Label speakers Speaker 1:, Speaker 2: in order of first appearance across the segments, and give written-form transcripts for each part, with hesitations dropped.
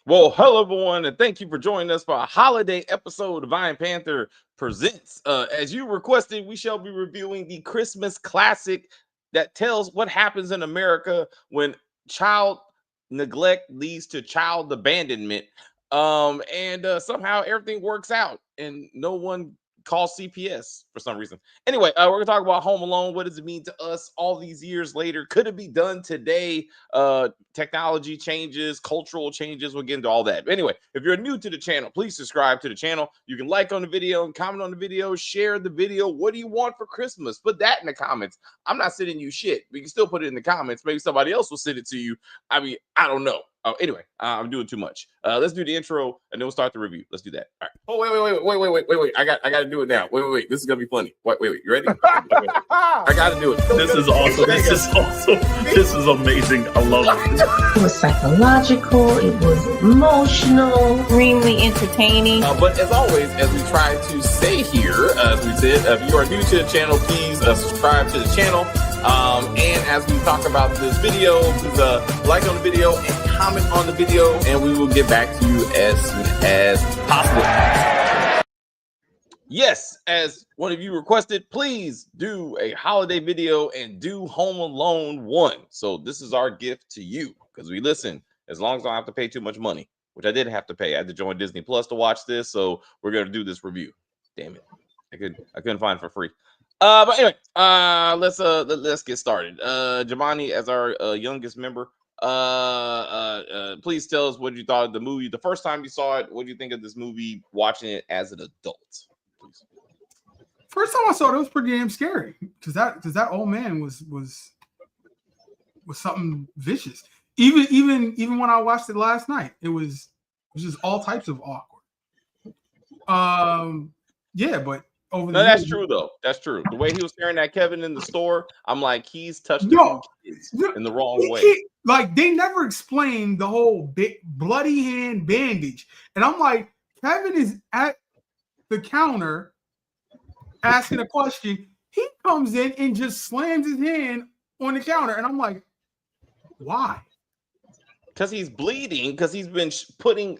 Speaker 1: Well, hello everyone, and thank you for joining us for a holiday episode of Iron Panther Presents. As you requested, we shall be reviewing the Christmas classic that tells what happens in America when child neglect leads to child abandonment. And somehow everything works out, and no one calls CPS for some reason. Anyway, we're gonna talk about Home Alone. What does it mean to us all these years later? Could it be done today? Technology changes, cultural changes. We'll get into all that. But anyway, if you're new to the channel, please subscribe to the channel. You can like on the video and comment on the video, share the video. What do you want for Christmas? Put that in the comments. I'm not sending you shit, but you can still put it in the comments. Maybe somebody else will send it to you. I mean, I don't know. Anyway, I'm doing too much. Let's do the intro and then we'll start the review. Let's do that. All right. Oh, wait. I got to do it now. Wait. This is gonna be funny. Wait. You ready? I got to do it.
Speaker 2: This is awesome. This is amazing. I love it.
Speaker 3: It was psychological. It was emotional.
Speaker 4: Extremely entertaining.
Speaker 1: But as always, as we try to say here, as we said, if you are new to the channel, please subscribe to the channel. And as we talk about this video, please like on the video and comment on the video, and we will get back to you as soon as possible. Yes, as one of you requested, please do a holiday video and do Home Alone 1. So this is our gift to you, because we listen, as long as I don't have to pay too much money, which I did have to pay. I had to join Disney Plus to watch this, so we're going to do this review. Damn it. I couldn't find it for free. But anyway, let's get started. Jamani, as our youngest member, please tell us what you thought of the movie the first time you saw it. What do you think of this movie watching it as an adult? Please.
Speaker 5: First time I saw it was pretty damn scary because that old man was something vicious. Even when I watched it last night, it was just all types of awkward. Yeah, but over the
Speaker 1: that's true though. That's true. The way he was staring at Kevin in the store, I'm like, he's touched kids in the wrong way.
Speaker 5: Like they never explained the whole big bloody hand bandage, and I'm like, Kevin is at the counter asking a question. He comes in and just slams his hand on the counter, and I'm like, why?
Speaker 1: Because he's bleeding. Because he's been putting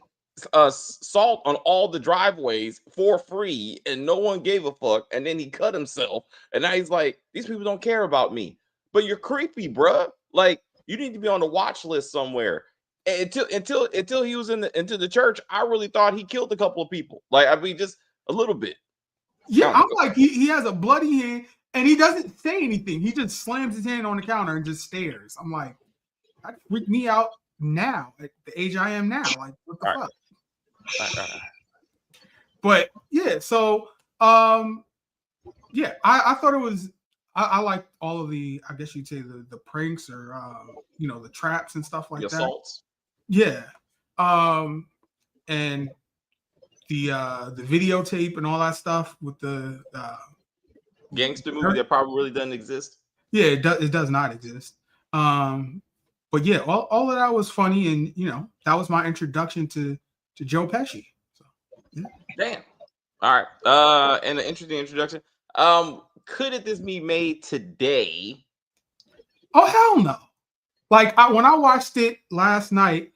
Speaker 1: salt on all the driveways for free, and no one gave a fuck. And then he cut himself, and now he's like, these people don't care about me. But you're creepy, bruh. Like you need to be on the watch list somewhere. And until he was into the church, I really thought he killed a couple of people. Like I mean, just a little bit.
Speaker 5: Yeah, I'm like he has a bloody hand, and he doesn't say anything. He just slams his hand on the counter and just stares. I'm like, that freaked me out now at the age I am now. Like what the fuck? But yeah, so yeah, I thought it was I liked all of the, I guess you'd say the pranks or the traps and stuff like
Speaker 1: the
Speaker 5: that.
Speaker 1: Assaults.
Speaker 5: Yeah. And the videotape and all that stuff with the
Speaker 1: gangster movie that probably really doesn't exist.
Speaker 5: Yeah, it does not exist. But yeah, all of that was funny, and that was my introduction to Joe Pesci. So, yeah.
Speaker 1: Damn. All right. And an interesting introduction. Could this be made today?
Speaker 5: Oh hell no! Like when I watched it last night,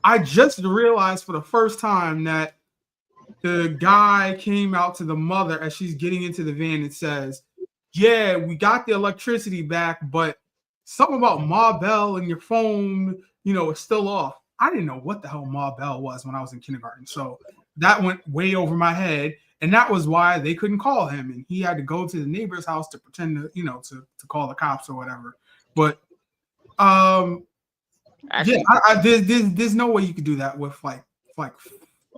Speaker 5: I just realized for the first time that the guy came out to the mother as she's getting into the van and says, "Yeah, we got the electricity back, but something about Ma Bell and your phone, is still off." I didn't know what the hell Ma Bell was when I was in kindergarten. So that went way over my head. And that was why they couldn't call him. And he had to go to the neighbor's house to pretend to call the cops or whatever. But actually, yeah, there's no way you could do that with like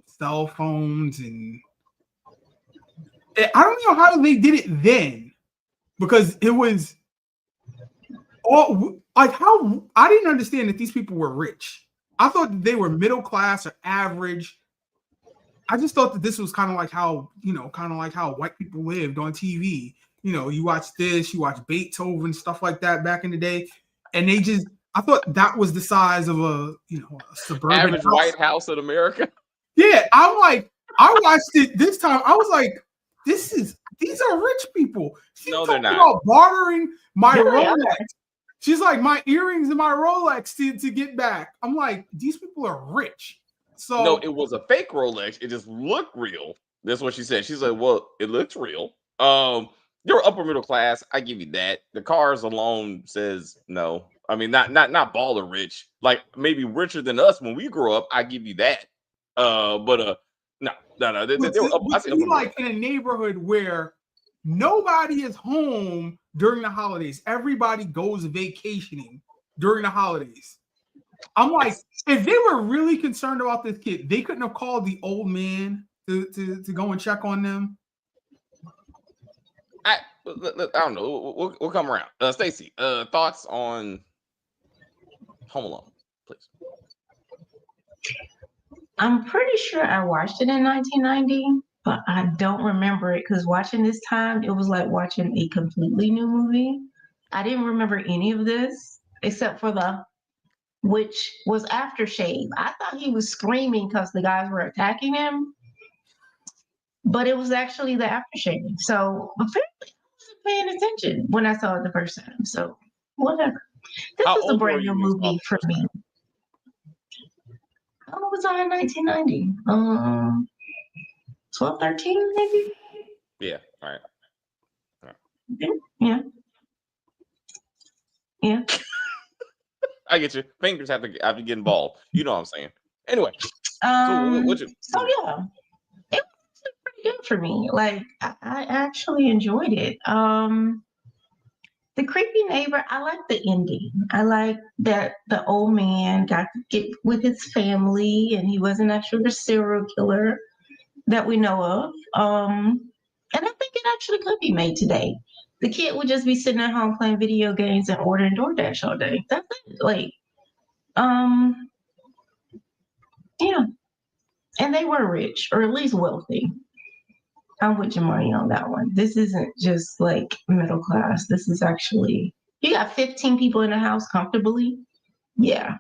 Speaker 5: cell phones. And I don't know how they did it then, because it was all like how I didn't understand that these people were rich. I thought that they were middle class or average. I just thought that this was kind of like how white people lived on TV. You watch this, you watch Beethoven, stuff like that back in the day. And I thought that was the size of a suburban
Speaker 1: average White House in America.
Speaker 5: Yeah, I'm like, I watched it this time. I was like, these are rich people. She's
Speaker 1: no, they're not.
Speaker 5: About bartering my Rolex. She's like, my earrings and my Rolex to get back. I'm like, these people are rich. So
Speaker 1: No, it was a fake Rolex. It just looked real. That's what she said. She's like, well, it looks real. They were upper middle class. I give you that. The cars alone says no. I mean, not baller rich. Like maybe richer than us when we grew up. I give you that. No. They were up. I said upper middle.
Speaker 5: like in a neighborhood where nobody is home during the holidays. Everybody goes vacationing during the holidays. I'm like, if they were really concerned about this kid, they couldn't have called the old man to go and check on them.
Speaker 1: I don't know. We'll come around. Stacy, thoughts on Home Alone, please.
Speaker 3: I'm pretty sure I watched it in 1990, but I don't remember it because watching this time, it was like watching a completely new movie. I didn't remember any of this except for which was aftershave. I thought he was screaming because the guys were attacking him, but it was actually the aftershave. So apparently I wasn't paying attention when I saw it the first time. So whatever. This
Speaker 1: How
Speaker 3: was a
Speaker 1: old were
Speaker 3: brand
Speaker 1: you
Speaker 3: new
Speaker 1: when you saw
Speaker 3: movie
Speaker 1: it the
Speaker 3: for
Speaker 1: first
Speaker 3: me.
Speaker 1: time?
Speaker 3: I was on in 1990. 12, 13 maybe?
Speaker 1: Yeah, all right.
Speaker 3: Yeah. Yeah.
Speaker 1: I get you. Fingers have to get involved. You know what I'm saying. Anyway, so
Speaker 3: Yeah,
Speaker 1: what you?
Speaker 3: it was pretty good for me. Like I actually enjoyed it. The creepy neighbor, I like the ending. I like that the old man got to get with his family and he wasn't actually the serial killer that we know of. And I think it actually could be made today. The kid would just be sitting at home playing video games and ordering DoorDash all day. That's it. Like, yeah. And they were rich, or at least wealthy. I'm with Jamari on that one. This isn't just like middle class. This is actually, you got 15 people in the house comfortably. Yeah,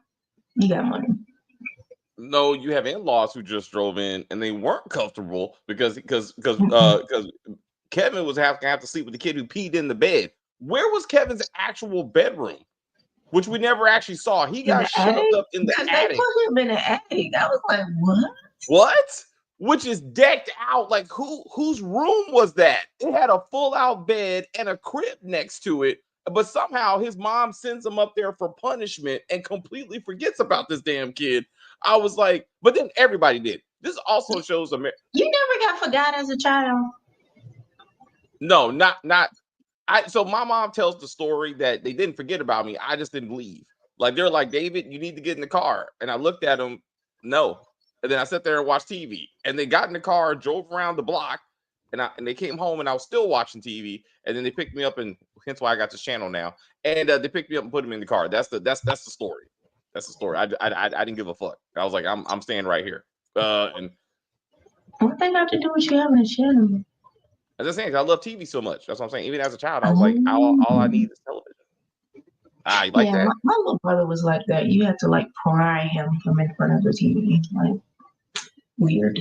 Speaker 3: you got money.
Speaker 1: No, you have in-laws who just drove in and they weren't comfortable because Kevin was gonna have to sleep with the kid who peed in the bed. Where was Kevin's actual bedroom? Which we never actually saw. He got shoved up in the attic.
Speaker 3: They put him in the attic. I was like, what?
Speaker 1: What? Which is decked out. Like whose room was that? It had a full-out bed and a crib next to it. But somehow his mom sends him up there for punishment and completely forgets about this damn kid. I was like, but then everybody did. This also shows America.
Speaker 3: You never got forgot as a child.
Speaker 1: No, not. So my mom tells the story that they didn't forget about me. I just didn't leave. Like they're like, David, you need to get in the car. And I looked at them, no. And then I sat there and watched TV. And they got in the car, drove around the block, and they came home and I was still watching TV. And then they picked me up, and hence why I got this channel now. And they picked me up and put him in the car. That's the story. That's the story. I didn't give a fuck. I was like, I'm staying right here. And
Speaker 3: what they got to do with you having a channel?
Speaker 1: I'm just saying, I love TV so much. That's what I'm saying. Even as a child, I was like, all I need is television. You like that?
Speaker 3: My little brother was like that. You had to like pry him from in front of the TV. Like weird.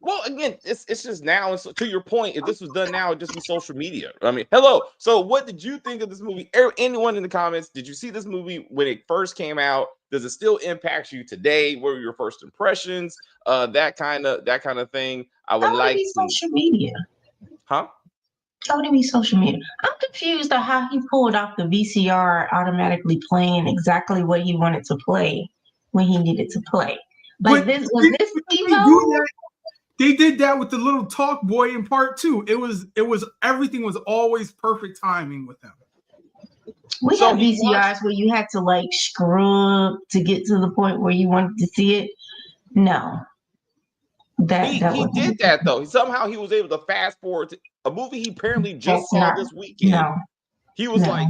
Speaker 1: Well, again, it's just now. And so, to your point, if this was done now, it'd just be social media. I mean, hello. So, what did you think of this movie? Anyone in the comments? Did you see this movie when it first came out? Does it still impact you today? What were your first impressions? That kind of thing. I would like to.
Speaker 3: Social media.
Speaker 1: Huh?
Speaker 3: How would it be social media? I'm confused on how he pulled off the VCR automatically playing exactly what he wanted to play when he needed to play. Like this was this Evo?
Speaker 5: They did that with the little talk boy in part 2. It was everything was always perfect timing with them.
Speaker 3: We had VCRs where you had to like scrub to get to the point where you wanted to see it. No.
Speaker 1: He did that though. Somehow he was able to fast forward to a movie he apparently just saw this weekend.
Speaker 3: No.
Speaker 1: He was like,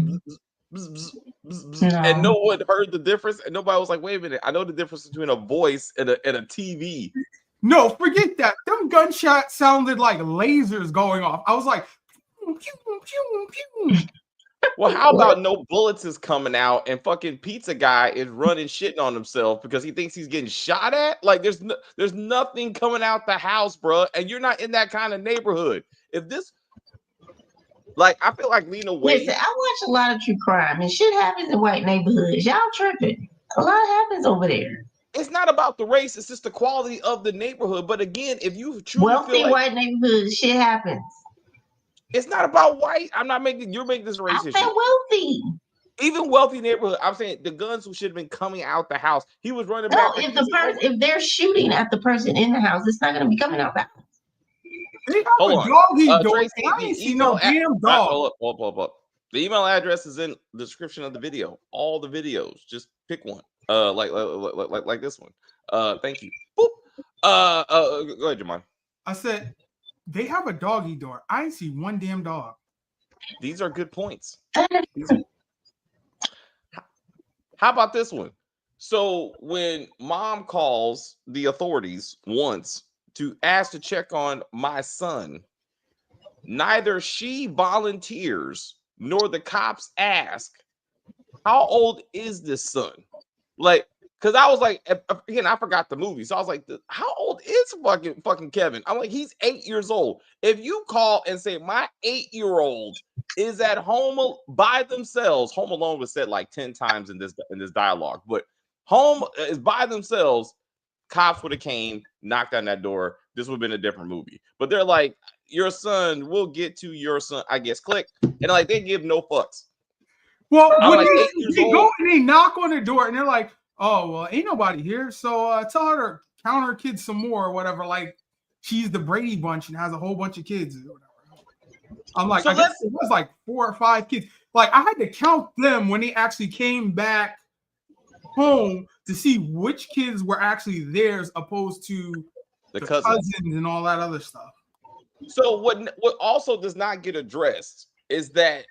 Speaker 1: bzz, bzz, and no one heard the difference, and nobody was like, "Wait a minute, I know the difference between a voice and a TV."
Speaker 5: No, forget that. Them gunshots sounded like lasers going off. I was like, pew, pew, pew, pew.
Speaker 1: Well, how about no bullets is coming out and fucking pizza guy is running shitting on himself because he thinks he's getting shot at? Like there's nothing coming out the house, bro, and you're not in that kind of neighborhood. If this, like, I feel like Lena Waithe.
Speaker 3: Listen, I watch a lot of true crime and shit happens in white neighborhoods. Y'all tripping. A lot happens over there.
Speaker 1: It's not about the race, it's just the quality of the neighborhood. But again, if you truly
Speaker 3: Wealthy
Speaker 1: feel like
Speaker 3: white neighborhood, shit happens.
Speaker 1: it's not about white, I'm not making you're making this a race
Speaker 3: I
Speaker 1: issue.
Speaker 3: said wealthy.
Speaker 1: Even wealthy neighborhood, I'm saying the guns who should have been coming out the house. He was running
Speaker 3: No,
Speaker 1: back.
Speaker 3: if they're shooting at the person in the house, it's not gonna be coming out the house.
Speaker 5: They have
Speaker 1: Hold
Speaker 5: a
Speaker 1: on.
Speaker 5: doggy door.
Speaker 1: Tracy,
Speaker 5: I ain't seen no damn dog.
Speaker 1: Hold up. The email address is in the description of the video. All the videos. Just pick one. Like this one. Thank you. Boop. Go ahead, Jamon.
Speaker 5: I said they have a doggy door. I ain't see one damn dog.
Speaker 1: These are good points. How about this one? So when mom calls the authorities once to ask to check on my son, neither she volunteers nor the cops ask, how old is this son? Like, because I was like, again, I forgot the movie. So I was like, how old is fucking Kevin? I'm like, he's 8 years old. If you call and say, my 8-year-old is at home by themselves, Home Alone was said like 10 times in this dialogue, but home is by themselves, cops would have came, knocked on that door. This would have been a different movie. But they're like, your son, we'll get to your son, I guess, click. And like, they give no fucks.
Speaker 5: Well,
Speaker 1: I'm
Speaker 5: when
Speaker 1: like
Speaker 5: they go and they knock on the door and they're like, oh, well, ain't nobody here. So tell her to count her kids some more or whatever. Like she's the Brady Bunch and has a whole bunch of kids or whatever. I'm like,
Speaker 1: So
Speaker 5: I guess it was like 4 or 5 kids. Like I had to count them when they actually came back home to see which kids were actually theirs opposed to the cousins and all that other stuff.
Speaker 1: So what also does not get addressed is that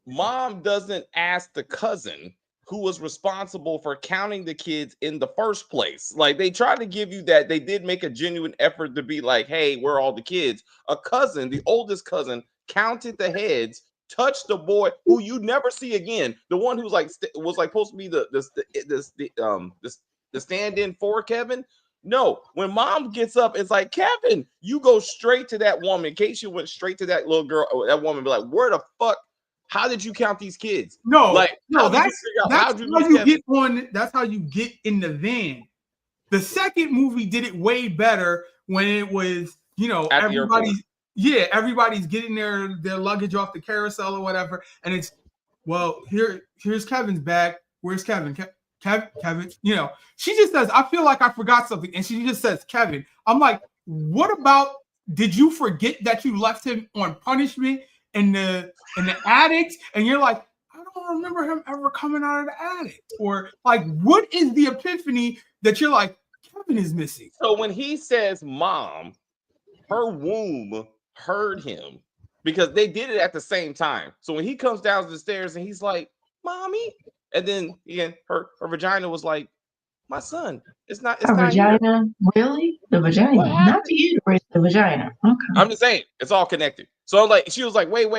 Speaker 1: mom doesn't ask the cousin who was responsible for counting the kids in the first place. Like they tried to give you that. They did make a genuine effort to be like, hey, where are all the kids? A cousin, the oldest cousin, counted the heads, touched the boy who you never see again. The one who's like was like supposed to be the stand-in for Kevin. No, when mom gets up, it's like, Kevin, you go straight to that woman. In case you went straight to that little girl, that woman, be like, where the fuck? How did you count these kids?
Speaker 5: No,
Speaker 1: like,
Speaker 5: no, that's how you get on. That's how you get in the van. The second movie did it way better when it was, everybody's getting their luggage off the carousel or whatever, and it's, well, here's Kevin's bag. Where's Kevin? Kevin, she just says, I feel like I forgot something, and she just says Kevin. I'm like, what about? Did you forget that you left him on punishment in the attic? And you're like, I don't remember him ever coming out of the attic. Or like, what is the epiphany that you're like, Kevin is missing?
Speaker 1: So when he says mom, her womb heard him because they did it at the same time. So when he comes down the stairs and he's like, mommy, and then again, her vagina was like, my son. It's not
Speaker 3: vagina.
Speaker 1: Here.
Speaker 3: Really? The vagina, not the uterus, the vagina. Okay.
Speaker 1: I'm just saying, it's all connected. So like, she was like, wait,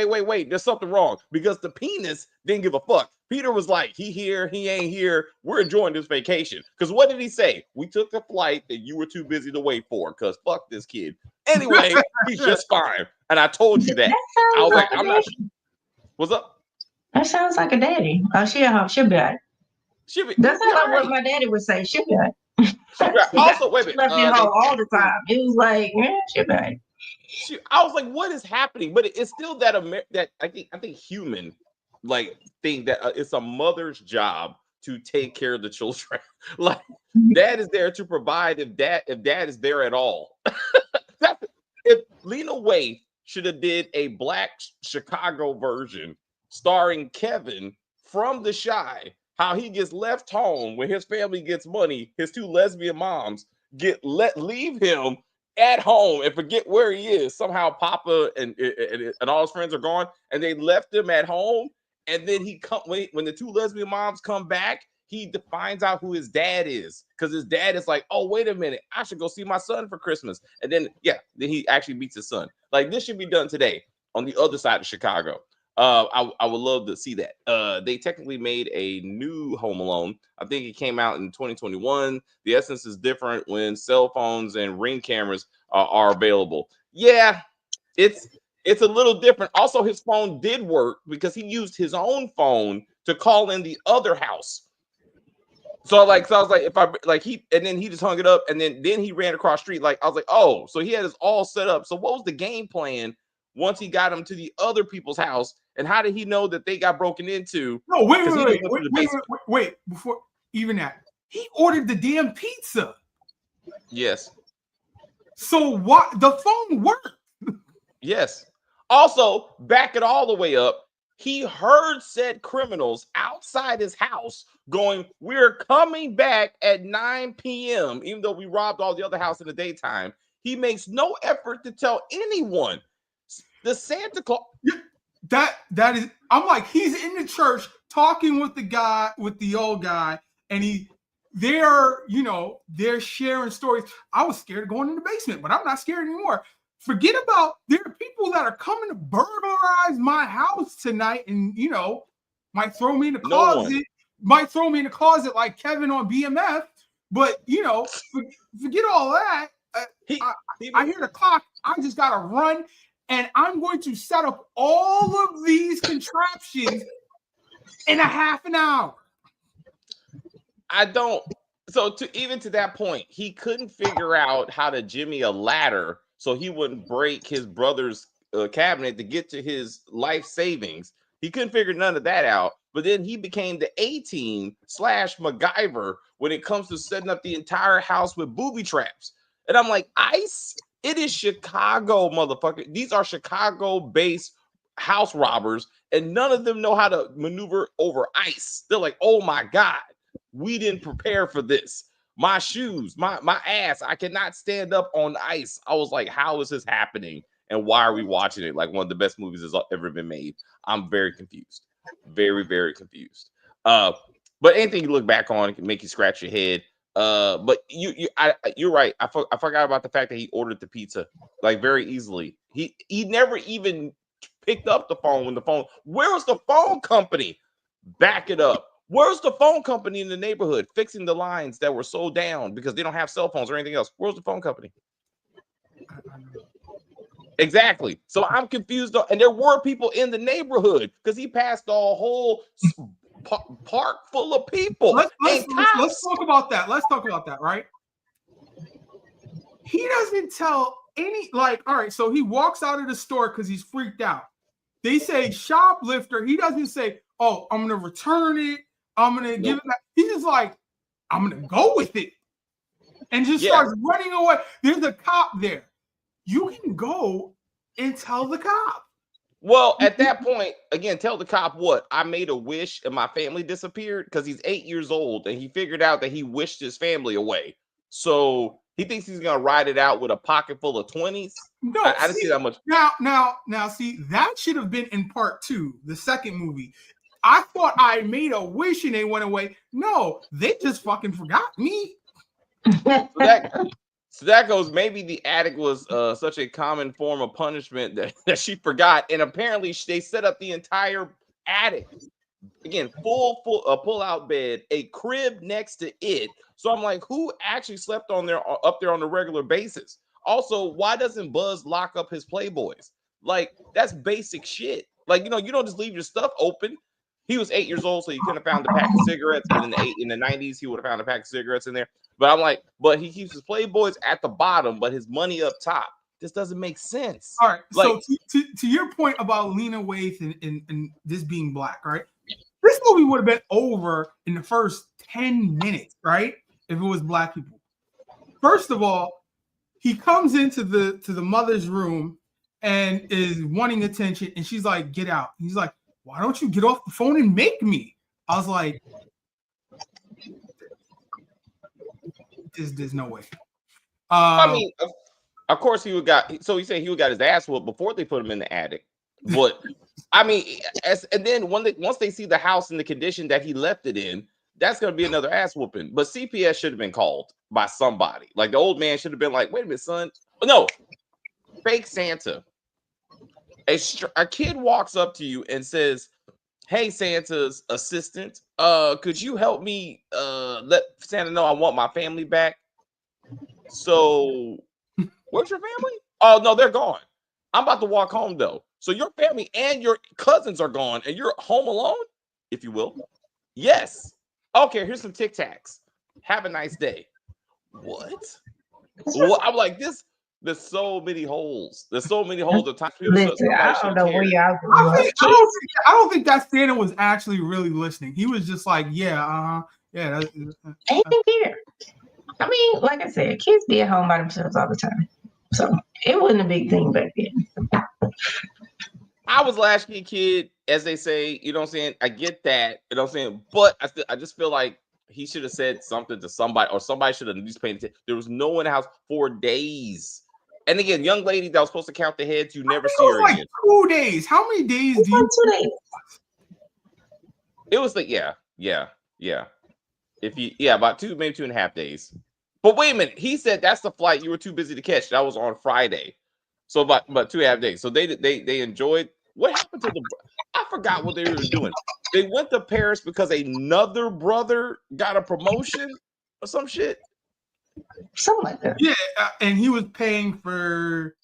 Speaker 1: there's something wrong because the penis didn't give a fuck. Peter was like, he here, he ain't here. We're enjoying this vacation. Because what did he say? We took the flight that you were too busy to wait for. Because fuck this kid. Anyway, he's just fine. And I told you that. I was like, I'm not. What's up?
Speaker 3: That sounds like a daddy. Oh, she'll be right. That's not like what my daddy would say. She'll be right.
Speaker 1: Also, wait a minute.
Speaker 3: Left at home all the time. It was like, yeah, she'll be right.
Speaker 1: I was like, what is happening? But it's still that I think human like thing that it's a mother's job to take care of the children. Like dad is there to provide if dad is there at all. If Lena Waithe should have did a Black Chicago version starring Kevin from The Chi, how he gets left home when his family gets money, his 2 lesbian moms leave him at home and forget where he is. Somehow Papa and all his friends are gone and they left him at home. And then when the 2 lesbian moms come back, he finds out who his dad is because his dad is like, oh, wait a minute, I should go see my son for Christmas. And then he actually meets his son. Like this should be done today on the other side of Chicago. I would love to see that. They technically made a new Home Alone. I think it came out in 2021. The essence is different when cell phones and Ring cameras are available. Yeah, it's a little different. Also, his phone did work because he used his own phone to call in the other house. So I was like, if I like he, and then he just hung it up, and then he ran across the street. Like I was like, oh, so he had this all set up. So what was the game plan once he got him to the other people's house, and how did he know that they got broken into?
Speaker 5: No, wait,
Speaker 1: 'Cause he
Speaker 5: wait,
Speaker 1: didn't go
Speaker 5: wait,
Speaker 1: through the
Speaker 5: wait,
Speaker 1: basement.
Speaker 5: wait, wait, before even that, he ordered the damn pizza.
Speaker 1: Yes,
Speaker 5: So what? The phone worked.
Speaker 1: yes. Also, back it all the way up. He heard said criminals outside his house going, "We're coming back at 9 p.m." Even though we robbed all the other house in the daytime, he makes no effort to tell anyone. The Santa Claus.
Speaker 5: That is, I'm like, he's in the church talking with the old guy, and they're sharing stories. I was scared of going in the basement, but I'm not scared anymore. Forget about, there are people that are coming to burglarize my house tonight, and might throw me in the closet, like Kevin on BMF. But forget all that. I hear the clock. I just gotta run, and I'm going to set up all of these contraptions in a half an hour.
Speaker 1: So even to that point, he couldn't figure out how to jimmy a ladder so he wouldn't break his brother's cabinet to get to his life savings. He couldn't figure none of that out. But then he became the A-team / MacGyver when it comes to setting up the entire house with booby traps. And I'm like, ICE? It is Chicago, motherfucker. These are Chicago-based house robbers, and none of them know how to maneuver over ice. They're like, oh my God, we didn't prepare for this. My shoes, my ass, I cannot stand up on ice. I was like, how is this happening? And why are we watching it? Like one of the best movies that's ever been made. I'm very confused. Very, very confused. But anything you look back on can make you scratch your head. But you're right. I forgot about the fact that he ordered the pizza like very easily. He never even picked up the phone when the phone. Where's the phone company? Back it up. Where's the phone company in the neighborhood fixing the lines that were so down because they don't have cell phones or anything else? Where's the phone company? Exactly. So I'm confused. And there were people in the neighborhood because he passed a whole park full of people.
Speaker 5: Let's talk about that. Let's talk about that, right? He doesn't tell any, like, all right, so he walks out of the store because he's freaked out. They say shoplifter. He doesn't say, oh, I'm going to return it. I'm going to give it back. He's just like, I'm going to go with it. And just starts running away. There's a cop there. You can go and tell the cop.
Speaker 1: Well, at that point, again, tell the cop what? I made a wish and my family disappeared because he's 8 years old and he figured out that he wished his family away. So he thinks he's going to ride it out with a pocket full of 20s.
Speaker 5: No,
Speaker 1: I didn't see that much.
Speaker 5: Now, see, that should have been in part 2, the second movie. I thought I made a wish and they went away. No, they just fucking forgot me.
Speaker 1: So that goes, maybe the attic was such a common form of punishment that she forgot. And apparently they set up the entire attic. Again, full pull-out bed, a crib next to it. So I'm like, who actually slept up there on a regular basis? Also, why doesn't Buzz lock up his Playboys? Like, that's basic shit. Like, you don't just leave your stuff open. He was 8 years old, so he couldn't have found a pack of cigarettes. And in the 90s, he would have found a pack of cigarettes in there. But I'm like, but he keeps his Playboys at the bottom, but his money up top. This doesn't make sense.
Speaker 5: All right.
Speaker 1: Like,
Speaker 5: so to your point about Lena Waithe and this being black, right? This movie would have been over in the first 10 minutes, right? If it was black people. First of all, he comes into the mother's room and is wanting attention, and she's like, get out. He's like, why don't you get off the phone and make me? I was like, there's no way.
Speaker 1: I mean, of course he got his ass whooped before they put him in the attic. But I mean, and then once they see the house in the condition that he left it in, that's gonna be another ass whooping. But CPS should have been called by somebody. Like the old man should have been like, wait a minute, son. No, fake Santa. A kid walks up to you and says, hey, Santa's assistant, could you help me let Santa know I want my family back? So, where's your family? Oh, no, they're gone. I'm about to walk home, though. So your family and your cousins are gone, and you're home alone, if you will. Yes. Okay, here's some Tic Tacs. Have a nice day. What? Well, I'm like this. There's so many holes. There's so many holes. The time people
Speaker 3: Listen, I don't know where y'all
Speaker 5: I
Speaker 3: going.
Speaker 5: don't think that Santa was actually really listening. He was just like, yeah, yeah.
Speaker 3: They didn't care. I mean, like I said, kids be at home by themselves all the time, so it wasn't a big thing back then.
Speaker 1: I was latchkey kid, as they say. You know what I'm saying? I get that. You know what I'm saying? But I just feel like he should have said something to somebody, or somebody should have at least paid attention. There was no one in the house for days. And again, young lady that was supposed to count the heads, you never see her
Speaker 5: like
Speaker 1: again.
Speaker 5: 2 days. How many days do you?
Speaker 3: 2 days.
Speaker 1: It was like, yeah. If you, about 2, maybe 2.5 days. But wait a minute, he said that's the flight you were too busy to catch. That was on Friday, so about 2.5 days. So they enjoyed. What happened to the? I forgot what they were doing. They went to Paris because another brother got a promotion or some shit.
Speaker 3: Something like that.
Speaker 5: Yeah, and he was paying for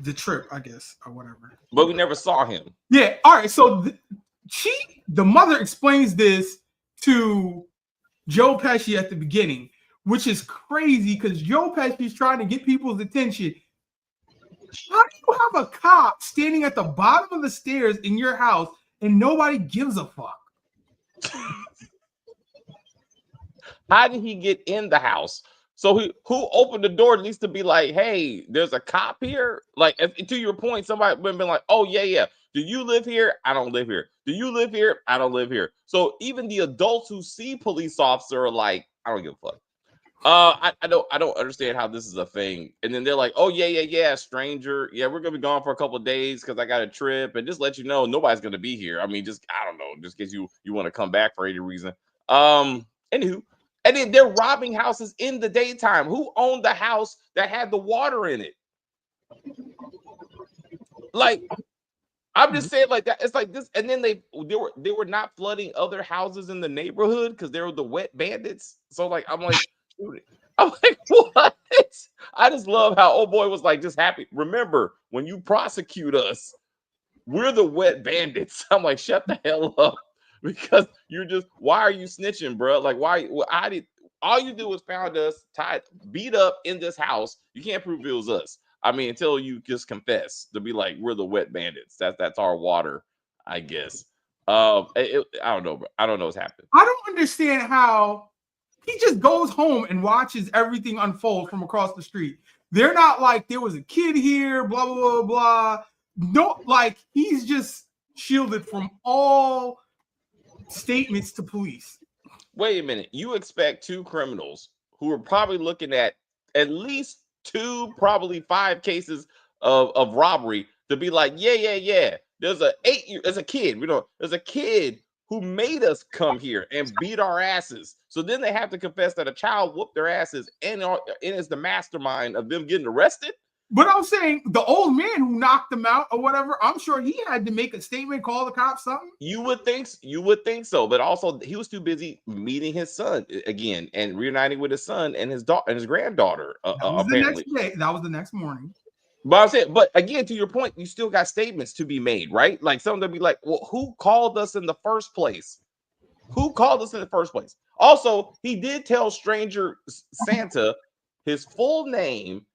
Speaker 5: the trip, I guess, or whatever.
Speaker 1: But we never saw him.
Speaker 5: Yeah. All right. So the mother explains this to Joe Pesci at the beginning, which is crazy because Joe Pesci's trying to get people's attention. How do you have a cop standing at the bottom of the stairs in your house and nobody gives a fuck?
Speaker 1: How did he get in the house? So who opened the door needs to be like, hey, there's a cop here. Like, to your point, somebody would have been like, oh, yeah. Do you live here? I don't live here. Do you live here? I don't live here. So even the adults who see police officer are like, I don't give a fuck. I don't understand how this is a thing. And then they're like, oh, yeah, stranger. Yeah, we're going to be gone for a couple of days because I got a trip. And just let you know, nobody's going to be here. I mean, I don't know, just in case you want to come back for any reason. Anywho. And then they're robbing houses in the daytime. Who owned the house that had the water in it? Like, I'm just saying, like that. It's like this. And then they were not flooding other houses in the neighborhood because they were the wet bandits. So like, I'm like, what? I just love how old boy was like just happy. Remember, when you prosecute us, we're the wet bandits. I'm like, shut the hell up. Because why are you snitching, bro? Like, all you do is found us tied, beat up in this house. You can't prove it was us. I mean, until you just confess to be like, we're the wet bandits. That's our water, I guess. I don't know, bro. I don't know what's happening.
Speaker 5: I don't understand how he just goes home and watches everything unfold from across the street. They're not like there was a kid here, blah, blah, blah, blah. No, like he's just shielded from all statements to police.
Speaker 1: Wait a minute. You expect 2 criminals who are probably looking at least 2, probably 5 cases of robbery to be like, yeah. There's a kid. There's a kid who made us come here and beat our asses. So then they have to confess that a child whooped their asses and is the mastermind of them getting arrested.
Speaker 5: But I'm saying the old man who knocked them out or whatever, I'm sure he had to make a statement, call the cops, something.
Speaker 1: You would think so, but also he was too busy meeting his son again and reuniting with his son and his daughter and his granddaughter.
Speaker 5: That was the next day. That was the next morning.
Speaker 1: But I'm saying, but again, to your point, you still got statements to be made, right? Like some of them be like, well, who called us in the first place? Also, he did tell stranger Santa his full name,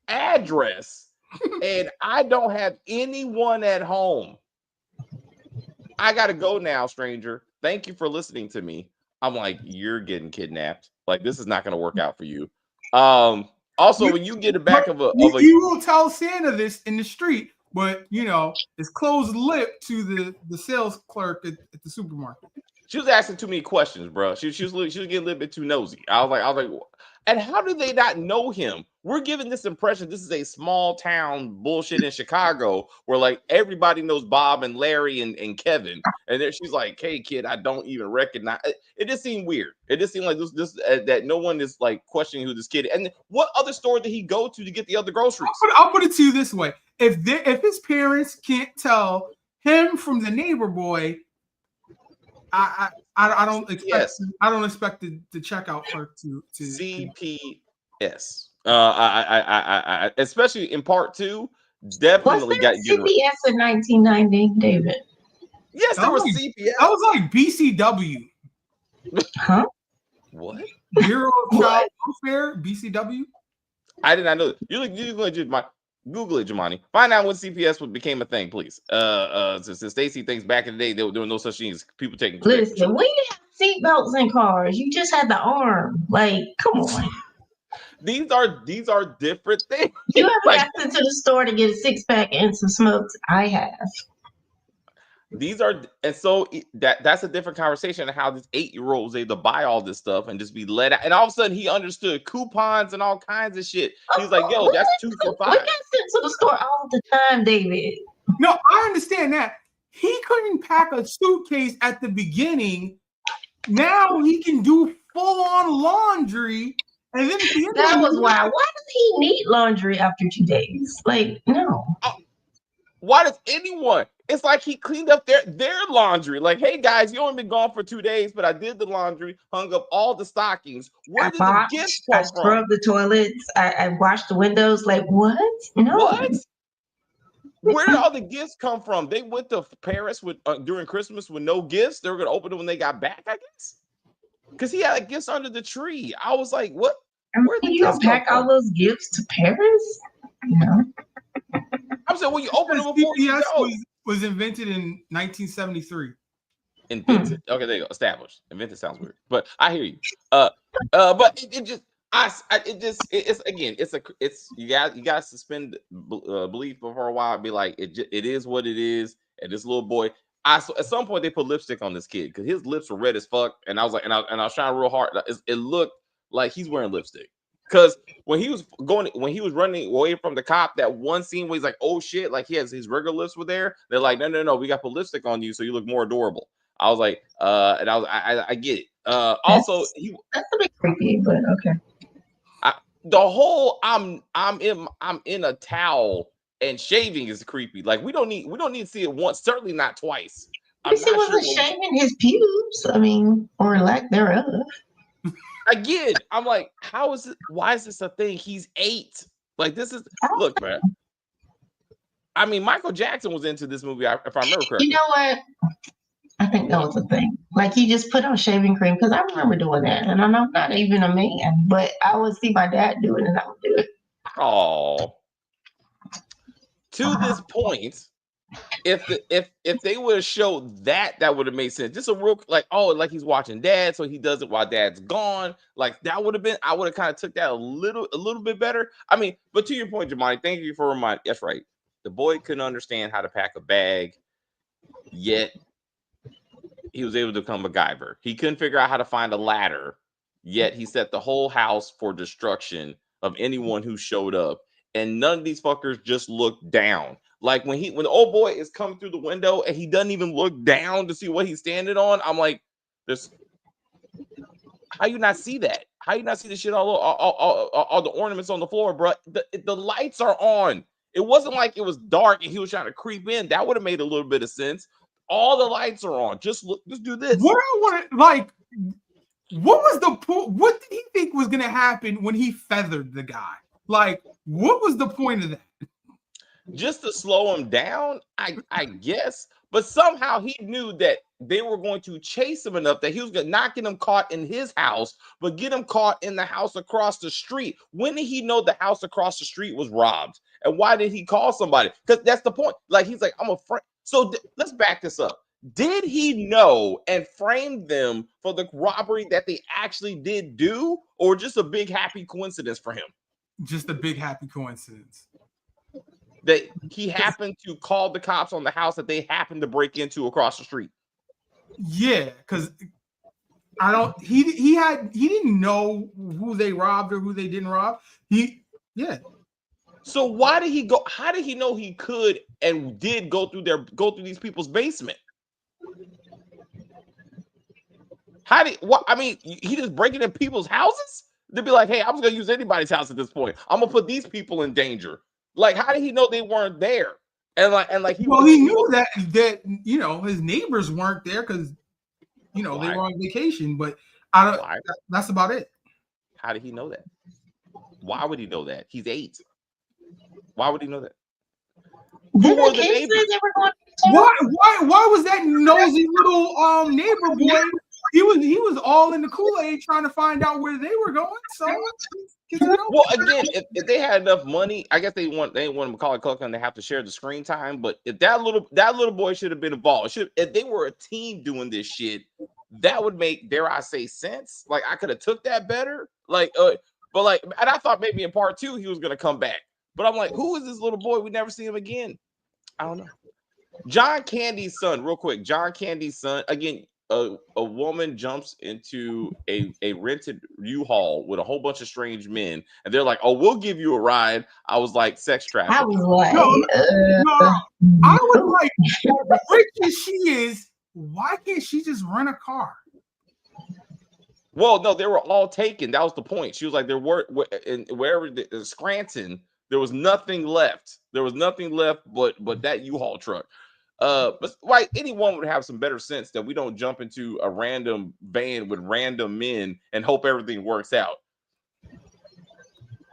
Speaker 1: address, and I don't have anyone at home. I gotta go now, stranger. Thank you for listening to me. I'm like, you're getting kidnapped. Like, this is not gonna work out for you. Also, when you get it back
Speaker 5: you will tell Santa this in the street, but it's closed lip to the sales clerk at the supermarket.
Speaker 1: She was asking too many questions, bro. She was getting a little bit too nosy. I was like, and how do they not know him? We're giving this impression this is a small town bullshit in Chicago where like everybody knows Bob and Larry and Kevin. And then she's like, hey, kid, I don't even recognize. It just seemed weird. It just seemed like this that no one is like questioning who this kid is. And what other store did he go to get the other groceries?
Speaker 5: I'll put it to you this way. If his parents can't tell him from the neighbor boy, I don't expect I don't expect the checkout clerk to
Speaker 1: CPS. I especially in part 2, definitely got
Speaker 3: CPS in 1990, David.
Speaker 1: Yes, there was CPS.
Speaker 5: That was like BCW.
Speaker 3: Huh?
Speaker 1: What?
Speaker 5: Bureau of Child Welfare, BCW.
Speaker 1: I did not know that. You legit my Google it, Jamani. Find out when CPS became a thing, please. Since Stacey thinks back in the day there were no such things, people taking.
Speaker 3: Listen, we didn't have seatbelts in cars. You just had the arm. Like, come on.
Speaker 1: These are different things.
Speaker 3: You ever
Speaker 1: Like,
Speaker 3: got into the store to get a 6-pack and some smokes? I have.
Speaker 1: these are, and so that's a different conversation of how this 8-year-old was able to buy all this stuff and just be let out. And all of a sudden he understood coupons and all kinds of shit. He's like, yo, that's 2 for $5.
Speaker 3: We got sent to the store all the time, David.
Speaker 5: No, I understand that. He couldn't pack a suitcase at the beginning. Now he can do full-on laundry. And then
Speaker 3: that was wild. Why does he need laundry after 2 days? Like, no.
Speaker 1: Why does anyone? It's like he cleaned up their laundry. Like, hey guys, you only been gone for 2 days, but I did the laundry, hung up all the stockings. Where did the gifts come from?
Speaker 3: I scrubbed the toilets. I washed the windows. Like, what? No.
Speaker 1: What? Where did all the gifts come from? They went to Paris with during Christmas with no gifts. They were gonna open it when they got back, I guess. Because he had gifts under the tree. I was like, what?
Speaker 3: Where did you don't pack all those gifts to Paris? No.
Speaker 1: I'm saying, when you open them before
Speaker 5: CPS was invented in 1973.
Speaker 1: Invented. Okay, there you go. Established. Invented sounds weird, but I hear you. But it's you got to suspend belief for a while. Be like, it is what it is. And this little boy, at some point they put lipstick on this kid because his lips were red as fuck. And I was like, and I was trying real hard. It looked like he's wearing lipstick. Because when he was running away from the cop, that one scene where he's like, oh shit, like he has his regular lips were there. They're like, no, we got to put lipstick on you so you look more adorable. I was like, and I get it. Also,
Speaker 3: that's a bit creepy, but okay.
Speaker 1: The whole I'm in a towel and shaving is creepy. Like we don't need to see it once, certainly not twice.
Speaker 3: He wasn't shaving his pubes. I mean, or lack thereof.
Speaker 1: Again, I'm like, how is it? Why is this a thing? He's 8. Like, this is look, man. I mean, Michael Jackson was into this movie, if I remember correctly.
Speaker 3: You know what? I think that was a thing. Like, he just put on shaving cream because I remember doing that, and I'm not even a man, but I would see my dad do it, and I would do it.
Speaker 1: Oh, to this point, if they would have showed that would have made sense. Just a real like he's watching dad, so he does it while dad's gone. Like that would have been. I would have kind of took that a little bit better. I mean, but to your point, Jamani, thank you for reminding. That's right. The boy couldn't understand how to pack a bag, yet he was able to become a MacGyver. He couldn't figure out how to find a ladder, yet he set the whole house for destruction of anyone who showed up. And none of these fuckers just looked down. Like when the old boy is coming through the window and he doesn't even look down to see what he's standing on. I'm like, how you not see that? How you not see the shit all the ornaments on the floor, bro? The lights are on. It wasn't like it was dark and he was trying to creep in. That would have made a little bit of sense. All the lights are on. Just do this.
Speaker 5: What I want to like. What was the point? What did he think was going to happen when he feathered the guy? Like, what was the point of that?
Speaker 1: Just to slow him down, I guess. But somehow he knew that they were going to chase him enough that he was going to not get him caught in his house, but get him caught in the house across the street. When did he know the house across the street was robbed? And why did he call somebody? Because that's the point. Like, he's like, I'm a friend. So let's back this up. Did he know and frame them for the robbery that they actually did do, or just a big happy coincidence for him?
Speaker 5: Just a big happy coincidence.
Speaker 1: That he happened to call the cops on the house that they happened to break into across the street.
Speaker 5: Yeah, because he didn't know who they robbed or who they didn't rob.
Speaker 1: So why did he go? How did he know he could and did go through these people's basement? I mean, he just breaking in people's houses? They'd be like, hey, I'm just gonna use anybody's house at this point. I'm gonna put these people in danger. Like, how did he know they weren't there? And he
Speaker 5: knew that you know his neighbors weren't there because they were on vacation. But that's about it.
Speaker 1: How did he know that? Why would he know that? He's 8. Why would he know that?
Speaker 3: Who were the neighbors?
Speaker 5: Why was that nosy little neighbor boy he was all in the Kool-Aid trying to find out where they were going. So
Speaker 1: well, again, if they had enough money, I guess they want Macaulay Culkin to have to share the screen time. But if that little boy should have been involved, if they were a team doing this shit, that would make, dare I say, sense. Like I could have took that better. Like, but like, and I thought maybe in part 2 he was gonna come back. But I'm like, who is this little boy? We never see him again. I don't know. John Candy's son, real quick. John Candy's son, again, a woman jumps into a rented U-Haul with a whole bunch of strange men, and they're like, "Oh, we'll give you a ride." I was like, sex trafficking.
Speaker 3: I was like,
Speaker 5: no, I was like, as rich as she is, why can't she just rent a car?
Speaker 1: Well, no, they were all taken. That was the point. She was like, there were in wherever Scranton, there was nothing left. There was nothing left but that U-Haul truck. But like anyone would have some better sense that we don't jump into a random van with random men and hope everything works out.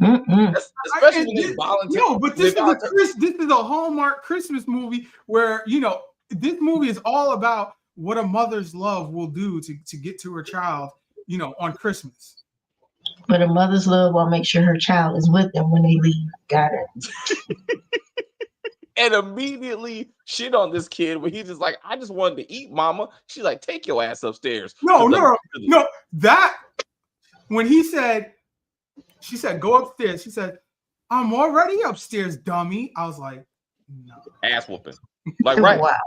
Speaker 1: Especially when they volunteer.
Speaker 5: No, but this is a Hallmark Christmas movie where this movie is all about what a mother's love will do to get to her child, on Christmas.
Speaker 3: But a mother's love will make sure her child is with them when they leave. Got it.
Speaker 1: And immediately shit on this kid when he's just like, I just wanted to eat, mama. She's like, take your ass upstairs.
Speaker 5: No. That when she said, go upstairs. She said, I'm already upstairs, dummy. I was like, no.
Speaker 1: Ass whooping. Like, right.
Speaker 3: Wow.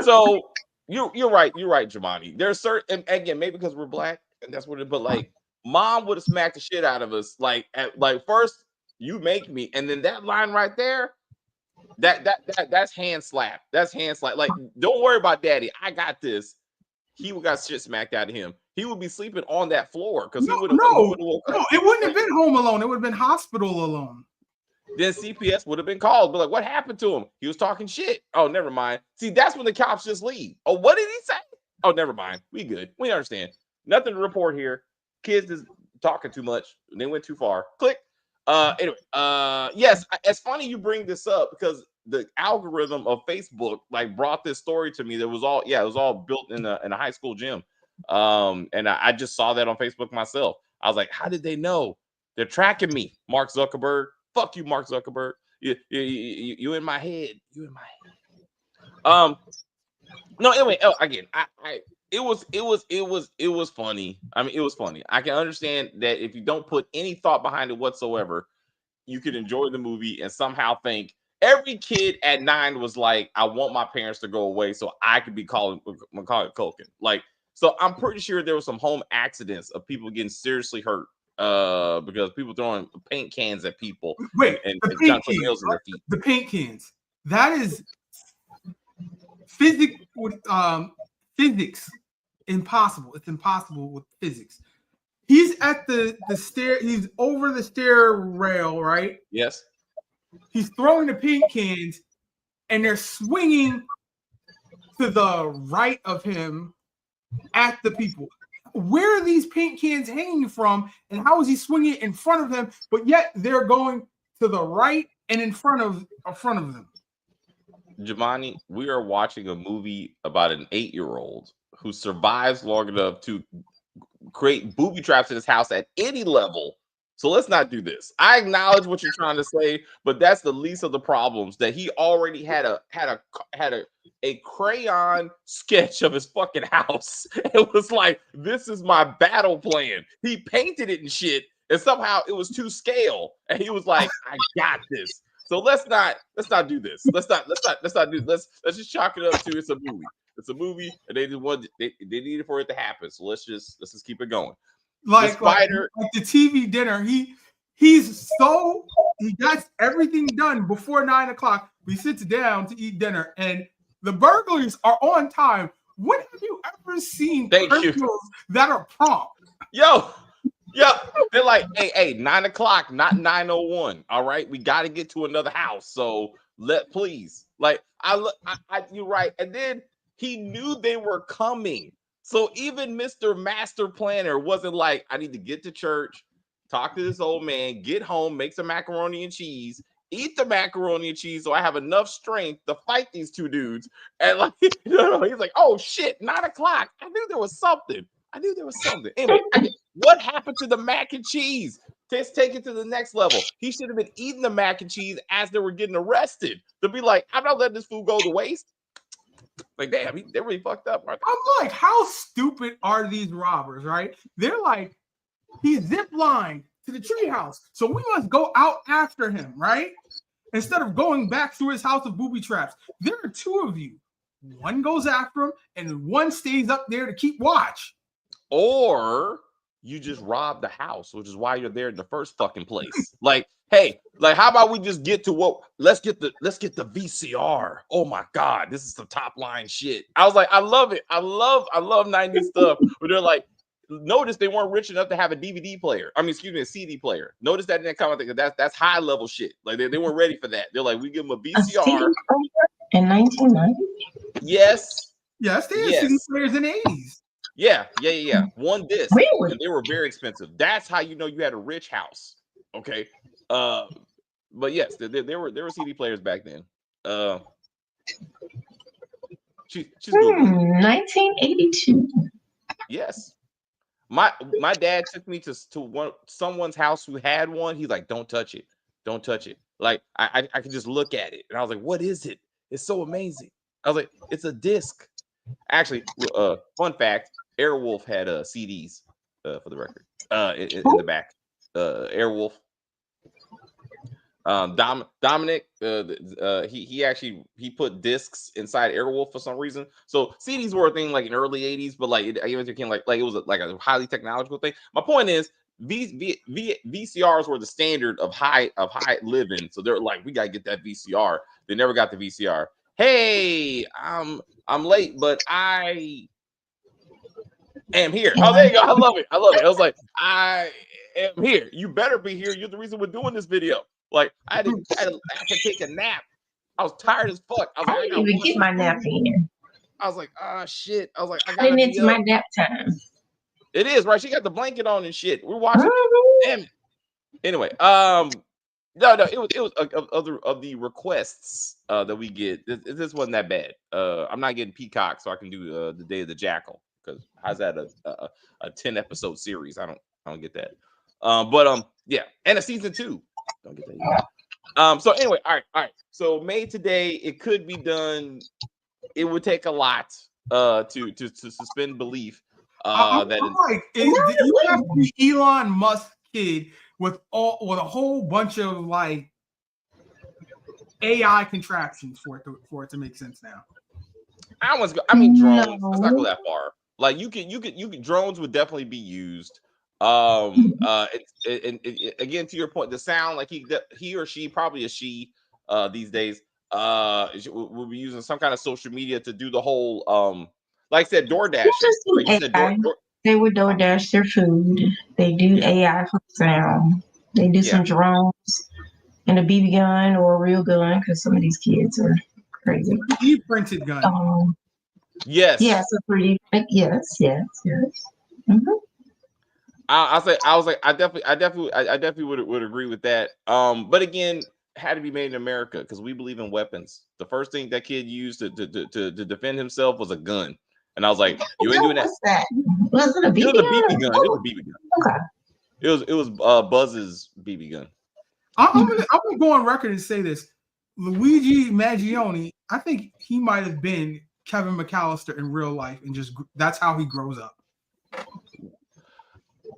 Speaker 1: So you're right. You're right, Jamani. There's certain, and again, maybe because we're black, and that's what it, but like, mom would have smacked the shit out of us. Like first, you make me, and then that line right there. That's hand slap. That's hand slap. Like, don't worry about daddy. I got this. He would got shit smacked out of him. He would be sleeping on that floor because he would have. No,
Speaker 5: it wouldn't have been Home Alone. It would have been Hospital Alone.
Speaker 1: Then CPS would have been called. But like, what happened to him? He was talking shit. Oh, never mind. See, that's when the cops just leave. Oh, what did he say? Oh, never mind. We good. We understand. Nothing to report here. Kids is talking too much. They went too far. Click. Anyway, yes, it's funny you bring this up because the algorithm of Facebook like brought this story to me. That was all, it was all built in a high school gym. And I just saw that on Facebook myself. I was like, how did they know? They're tracking me, Mark Zuckerberg. Fuck you, Mark Zuckerberg. You in my head. You in my head. No, anyway, again, it was funny. I mean, it was funny. I can understand that if you don't put any thought behind it whatsoever, you could enjoy the movie and somehow think every kid at 9 was like, I want my parents to go away so I could be calling Macaulay Culkin. Like, so I'm pretty sure there were some home accidents of people getting seriously hurt because people throwing paint cans at people.
Speaker 5: Wait,
Speaker 1: and
Speaker 5: the paint cans, in their feet. The paint cans. That is physics impossible. It's impossible with physics. He's at the stair. He's over the stair rail, right?
Speaker 1: Yes.
Speaker 5: He's throwing the paint cans, and they're swinging to the right of him at the people. Where are these paint cans hanging from, and how is he swinging in front of them? But yet they're going to the right and in front of them.
Speaker 1: Jamani, we are watching a movie about an 8-year-old who survives long enough to create booby traps in his house at any level. So let's not do this. I acknowledge what you're trying to say, but that's the least of the problems. That he already had a crayon sketch of his fucking house. It was like, this is my battle plan. He painted it and shit, and somehow it was to scale, and he was like, I got this. So let's not do this. Let's not do this. Let's just chalk it up to it's a movie. It's a movie, and they just wanted they needed for it to happen. So let's just keep it going.
Speaker 5: Like the TV dinner, he got everything done before 9 o'clock. We sit down to eat dinner, and the burglaries are on time. When have you ever seen criminals that are prompt?
Speaker 1: Yo, they're like, hey, 9 o'clock, not 9:01. All right, we got to get to another house. So please, like, you're right. And then he knew they were coming. So even Mr. Master Planner wasn't like, I need to get to church, talk to this old man, get home, make some macaroni and cheese, eat the macaroni and cheese so I have enough strength to fight these two dudes. And like, he's like, oh shit, 9 o'clock. I knew there was something. Anyway, what happened to the mac and cheese? Let's take it to the next level. He should have been eating the mac and cheese as they were getting arrested to be like, I'm not letting this food go to waste. Like, damn, they're really fucked up, right?
Speaker 5: I'm like, how stupid are these robbers, right? They're like, he zip lined to the treehouse, so we must go out after him, right? Instead of going back through his house of booby traps. There are two of you. One goes after him, and one stays up there to keep watch.
Speaker 1: Or you just rob the house, which is why you're there in the first fucking place. Like, hey, like, how about we just get to what? Let's get the VCR. Oh my god, this is the top line shit. I was like, I love it. I love 90s stuff. Where they're like, notice they weren't rich enough to have a DVD player. I mean, excuse me, a CD player. Notice that didn't come out. That's high level shit. Like they weren't ready for that. They're like, we give them a VCR
Speaker 3: in 1990.
Speaker 5: Yes, they had
Speaker 1: Yes.
Speaker 5: CD players in the 80s.
Speaker 1: Yeah. One disc.
Speaker 3: Really?
Speaker 1: And they were very expensive. That's how you know you had a rich house. Okay. But yes, there were CD players back then. She's good.
Speaker 3: 1982.
Speaker 1: Yes. My dad took me to someone's house who had one. He's like, don't touch it. Don't touch it. Like I could just look at it. And I was like, what is it? It's so amazing. I was like, it's a disc. Actually, fun fact, Airwolf had CDs for the record. In the back. Airwolf. Dominic, he put discs inside Airwolf for some reason. So CDs were a thing like in early 80s, but like it became like it was like a highly technological thing. My point is, VCRs were the standard of high living. So they're like, we gotta get that VCR. They never got the VCR. Hey, I'm late, but I am here. Oh, there you go. I love it. I was like, I am here. You better be here. You're the reason we're doing this video. Like I had to take a nap. I was tired as fuck. I
Speaker 3: didn't even get my nap in.
Speaker 1: I was like, shit. I was like,
Speaker 3: I didn't into my nap time.
Speaker 1: It is right. She got the blanket on and shit. We're watching. Damn it. Anyway, no, it was other of the requests that we get. This wasn't that bad. I'm not getting Peacock, so I can do the Day of the Jackal. Because how's that a 10 episode series? I don't get that. But yeah, and a season 2. Don't get that either. So anyway, all right. So made today, it could be done. It would take a lot to suspend belief.
Speaker 5: You have the Elon Musk kid with a whole bunch of like AI contraptions for it to make sense now.
Speaker 1: Drones. Let's not go that far. Like you can drones would definitely be used. And again, to your point, the sound, like he or she, probably a she these days, will be using some kind of social media to do the whole like I said, DoorDash.
Speaker 3: They would DoorDash their food. They do AI for sound. They do some drones and a BB gun or a real gun, because some of these kids are crazy.
Speaker 5: 3D printed gun.
Speaker 1: Yes.
Speaker 3: Yes, a 3D. Yes. Mm-hmm.
Speaker 1: I definitely would agree with that. But again, had to be made in America because we believe in weapons. The first thing that kid used to defend himself was a gun, and I was like, "You ain't doing that."
Speaker 3: Was it a BB gun?
Speaker 1: It was a BB gun. It was a BB gun.
Speaker 3: Okay.
Speaker 1: It was Buzz's BB gun.
Speaker 5: I'm gonna go on record and say this: Luigi Mangione, I think he might have been Kevin McAllister in real life, and just that's how he grows up.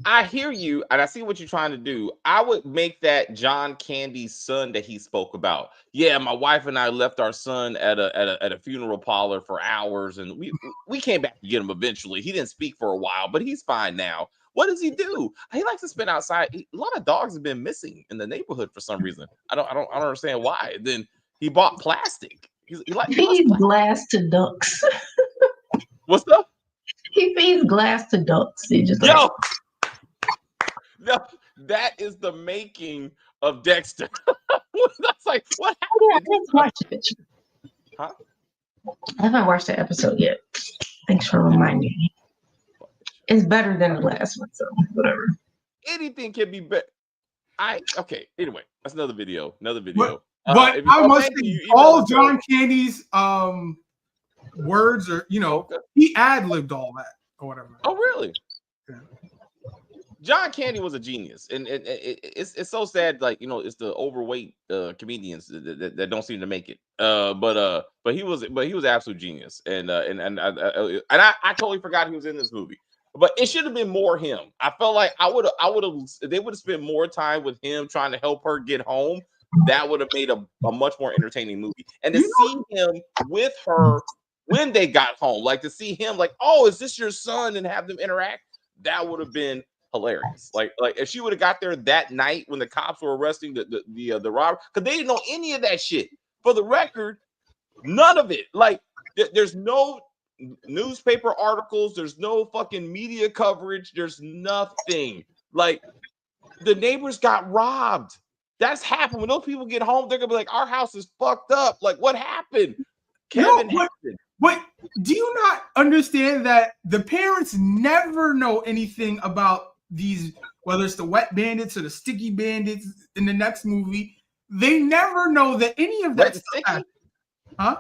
Speaker 1: I hear you, and I see what you're trying to do. I would make that John Candy's son that he spoke about. Yeah, my wife and I left our son at a funeral parlor for hours, and we came back to get him eventually. He didn't speak for a while, but he's fine now. What does he do? He likes to spend outside. A lot of dogs have been missing in the neighborhood for some reason. I don't understand why. Then he bought plastic. He
Speaker 3: feeds glass to ducks.
Speaker 1: What's up?
Speaker 3: He feeds glass to ducks. He just
Speaker 1: No, that is the making of Dexter. That's like, what happened?
Speaker 3: I haven't watched it.
Speaker 1: Huh?
Speaker 3: I haven't watched the episode yet. Thanks for reminding me. It's better than the last one, so whatever.
Speaker 1: Anything can be better. okay. Anyway, that's another video. Another video.
Speaker 5: But
Speaker 1: if you-
Speaker 5: I must
Speaker 1: thank you,
Speaker 5: say,
Speaker 1: you emailed
Speaker 5: all
Speaker 1: us
Speaker 5: John Candy's words are,
Speaker 1: Okay.
Speaker 5: he ad-libbed all that or whatever.
Speaker 1: Oh, really?
Speaker 5: Yeah.
Speaker 1: John Candy was a genius, and it's so sad. Like, it's the overweight comedians that don't seem to make it. But he was an absolute genius, and I totally forgot he was in this movie. But it should have been more him. I felt like they would have spent more time with him trying to help her get home. That would have made a much more entertaining movie. And to see him with her when they got home, like to see him like, oh, is this your son, and have them interact, that would have been hilarious. Like if she would have got there that night when the cops were arresting the robber, because they didn't know any of that shit. For the record, none of it. Like there's no newspaper articles, there's no fucking media coverage, there's nothing. Like the neighbors got robbed. That's happened. When those people get home, they're gonna be like, our house is fucked up. Like, what happened? Kevin happened.
Speaker 5: But do you not understand that the parents never know anything about these, whether it's the wet bandits or the sticky bandits in the next movie? They never know that any of that stuff happened. Huh?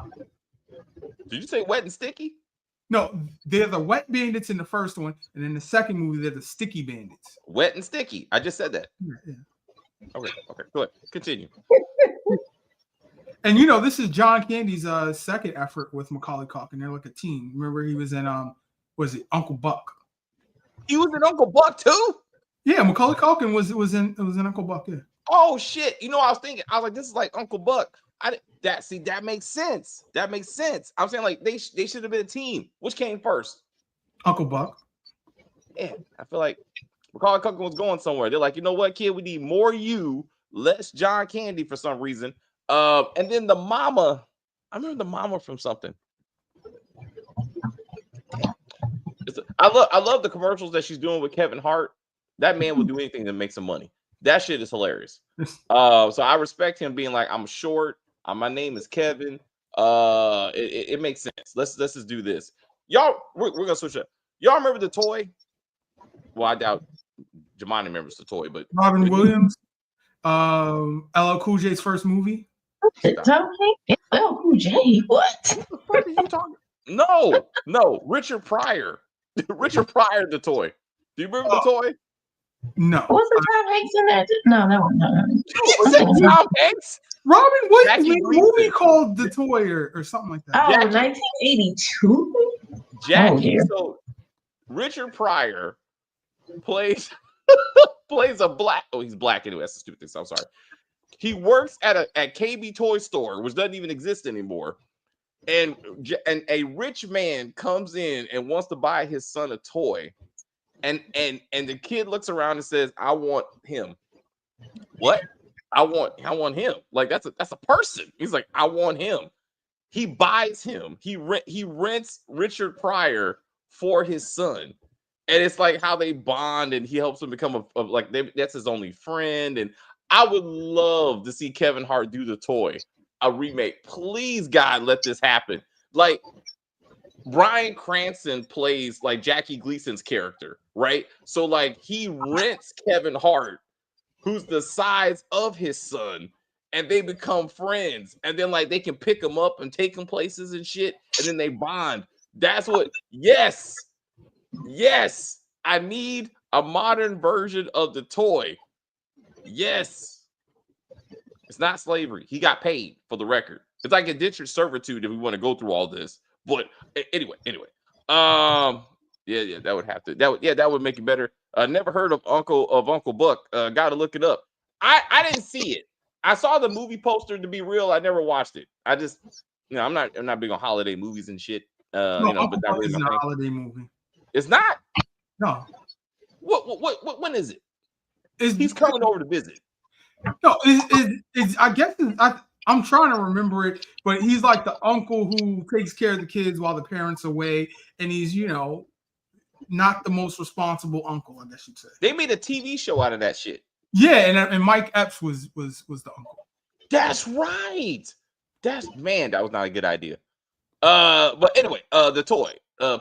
Speaker 1: Did you say wet and sticky?
Speaker 5: No, they're the wet bandits in the first one, and in the second movie, they're the sticky bandits.
Speaker 1: Wet and sticky. I just said that.
Speaker 5: Yeah.
Speaker 1: Okay, go ahead. Continue.
Speaker 5: And this is John Candy's second effort with Macaulay Culkin. They're like a team. Remember, he was in was it Uncle Buck?
Speaker 1: He was in Uncle Buck too?
Speaker 5: Yeah, Macaulay Culkin was in Uncle Buck. Yeah.
Speaker 1: Oh shit! I was thinking. I was like, this is like Uncle Buck. That makes sense. That makes sense. I'm saying like they should have been a team. Which came first?
Speaker 5: Uncle Buck.
Speaker 1: Yeah, I feel like Macaulay Culkin was going somewhere. They're like, you know what, kid, we need more you, less John Candy for some reason. And then the mama, I remember the mama from something. I love the commercials that she's doing with Kevin Hart. That man will do anything to make some money. That shit is hilarious. So I respect him being like, I'm short. My name is Kevin. It makes sense. Let's just do this. Y'all, we're gonna switch up. Y'all remember the toy? Well, I doubt Jamani remembers the toy, but
Speaker 5: Robin Williams, LL Cool J's first movie.
Speaker 3: LL Cool J, what?
Speaker 1: What are you talking? No, Richard Pryor. Richard Pryor, the toy. Do you remember the toy?
Speaker 5: No.
Speaker 3: Wasn't Tom Hanks in that? No, that one. No.
Speaker 1: You said Tom Hanks?
Speaker 5: Robin Williams
Speaker 1: Jackie
Speaker 5: made a
Speaker 1: Gleason.
Speaker 5: movie called The Toy or something like that.
Speaker 3: Oh,
Speaker 1: Jackie-
Speaker 3: 1982?
Speaker 1: Jackie.
Speaker 3: dear.
Speaker 1: So Richard Pryor plays a black. Oh, he's black anyway. That's a stupid thing. So I'm sorry. He works at KB Toy Store, which doesn't even exist anymore. And a rich man comes in and wants to buy his son a toy, and the kid looks around and says, "I want him." What? I want him. Like that's a person. He's like, I want him. He buys him. He rents Richard Pryor for his son, and it's like how they bond, and he helps him become that's his only friend. And I would love to see Kevin Hart do the toy, a remake. Please, God, let this happen. Like Bryan Cranston plays like Jackie Gleason's character, right? So like he rents Kevin Hart, who's the size of his son, and they become friends. And then like they can pick him up and take him places and shit, and then they bond. That's what. Yes. I need a modern version of the toy. Yes. It's not slavery. He got paid, for the record. It's like indentured servitude if we want to go through all this. But anyway. Yeah, that would have to. That would make it better. Never heard of Uncle Buck. Got to look it up. I didn't see it. I saw the movie poster. To be real, I never watched it. I just, I'm not big on holiday movies and shit.
Speaker 5: No,
Speaker 1: but
Speaker 5: Uncle
Speaker 1: not
Speaker 5: Buck
Speaker 1: really
Speaker 5: isn't
Speaker 1: my
Speaker 5: a
Speaker 1: thing.
Speaker 5: holiday movie.
Speaker 1: It's not.
Speaker 5: No.
Speaker 1: What? When is it?
Speaker 5: He's
Speaker 1: He's coming over to visit.
Speaker 5: No, it's I guess I'm trying to remember it, but he's like the uncle who takes care of the kids while the parents are away, and he's not the most responsible uncle, I guess you'd say.
Speaker 1: They made a TV show out of that shit.
Speaker 5: Yeah, and Mike Epps was the uncle.
Speaker 1: That's right. That was not a good idea. But anyway, the toy.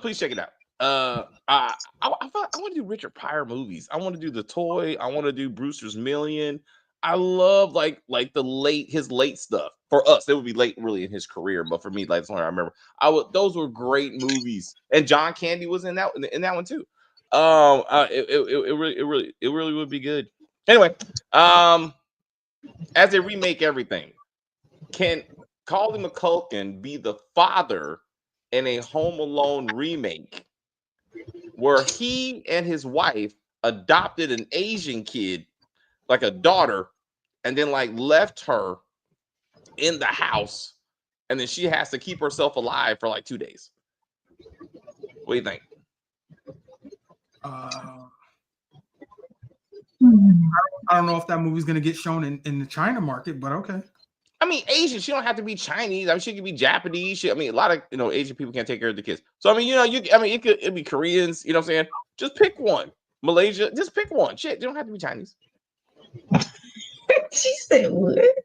Speaker 1: Please check it out. want to do Richard Pryor movies. I want to do The Toy. I want to do Brewster's Million. I love like his late stuff. For us, it would be late really in his career, but for me, like that's one I remember. Those were great movies, and John Candy was in that one too. It really would be good. Anyway, as they remake everything, can Macaulay Culkin be the father in a Home Alone remake where he and his wife adopted an Asian kid, like a daughter, and then like left her in the house, and then she has to keep herself alive for like 2 days? What do you think?
Speaker 5: I don't know if that movie's gonna get shown in the China market, but okay.
Speaker 1: I mean, Asian. She don't have to be Chinese. I mean, she could be Japanese. I mean, a lot of Asian people can't take care of the kids. So I mean, it'd be Koreans. You know what I'm saying? Just pick one. Malaysia. Just pick one. Shit, you don't have to be Chinese.
Speaker 3: She said what?
Speaker 5: It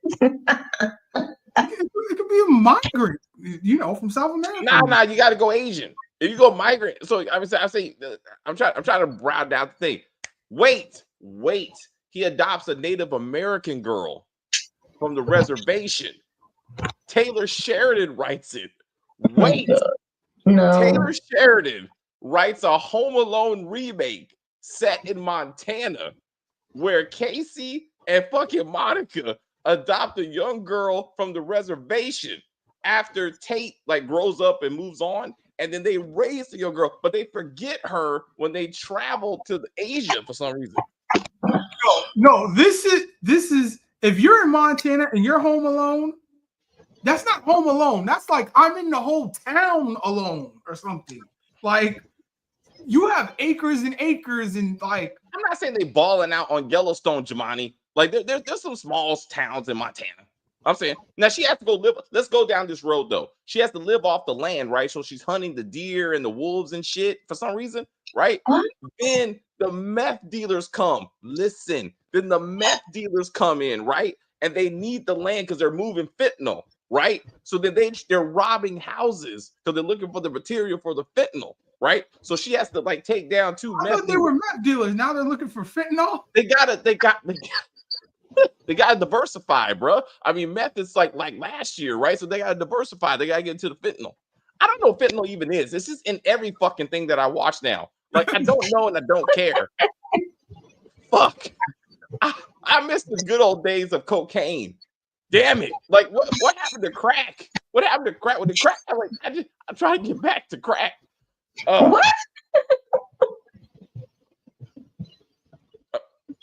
Speaker 5: could be a migrant, from South America.
Speaker 1: Nah, you got to go Asian. If you go migrant, so I'm trying to brown down the thing. Wait. He adopts a Native American girl from the reservation. Taylor Sheridan writes it. Wait,
Speaker 3: no.
Speaker 1: Taylor Sheridan writes a Home Alone remake set in Montana, where Casey and fucking Monica adopt a young girl from the reservation after Tate like grows up and moves on, and then they raise the young girl, but they forget her when they travel to Asia for some reason.
Speaker 5: No, this is if you're in Montana and you're home alone, that's not Home Alone. That's like I'm in the whole town alone or something. Like you have acres and acres and like.
Speaker 1: I'm not saying they balling out on Yellowstone, Jemani. Like there's some small towns in Montana. I'm saying now she has to go live. Let's go down this road though. She has to live off the land, right? So she's hunting the deer and the wolves and shit for some reason, right?
Speaker 3: What?
Speaker 1: Then the meth dealers come. Listen, then the meth dealers come in, right? And they need the land because they're moving fentanyl, right? So then they're robbing houses because they're looking for the material for the fentanyl, right? So she has to like take down two
Speaker 5: I
Speaker 1: meth
Speaker 5: thought they were meth dealers. Now they're looking for fentanyl.
Speaker 1: They gotta diversify, bro. I mean, meth is like last year, right? So they gotta diversify. They gotta get into the fentanyl. I don't know what fentanyl even is. It's just in every fucking thing that I watch now. Like I don't know and I don't care. Fuck. I miss the good old days of cocaine. Damn it! Like what happened to crack? What happened to crack? With the crack, I'm trying to get back to crack.
Speaker 3: What?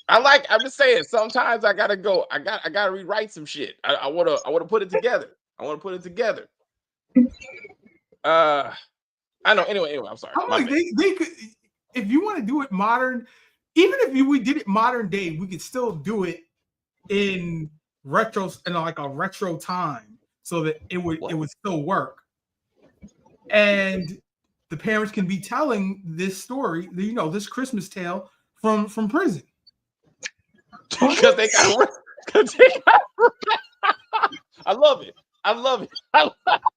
Speaker 1: I'm just saying. Sometimes I gotta go. I gotta rewrite some shit. I wanna put it together. I wanna put it together. I know. Anyway. I'm sorry.
Speaker 5: I'm like they could, if you want to do it modern, even if we did it modern day, we could still do it in like a retro time, so that it would still work. And the parents can be telling this story, this Christmas tale from prison.
Speaker 1: Because they got. I love it.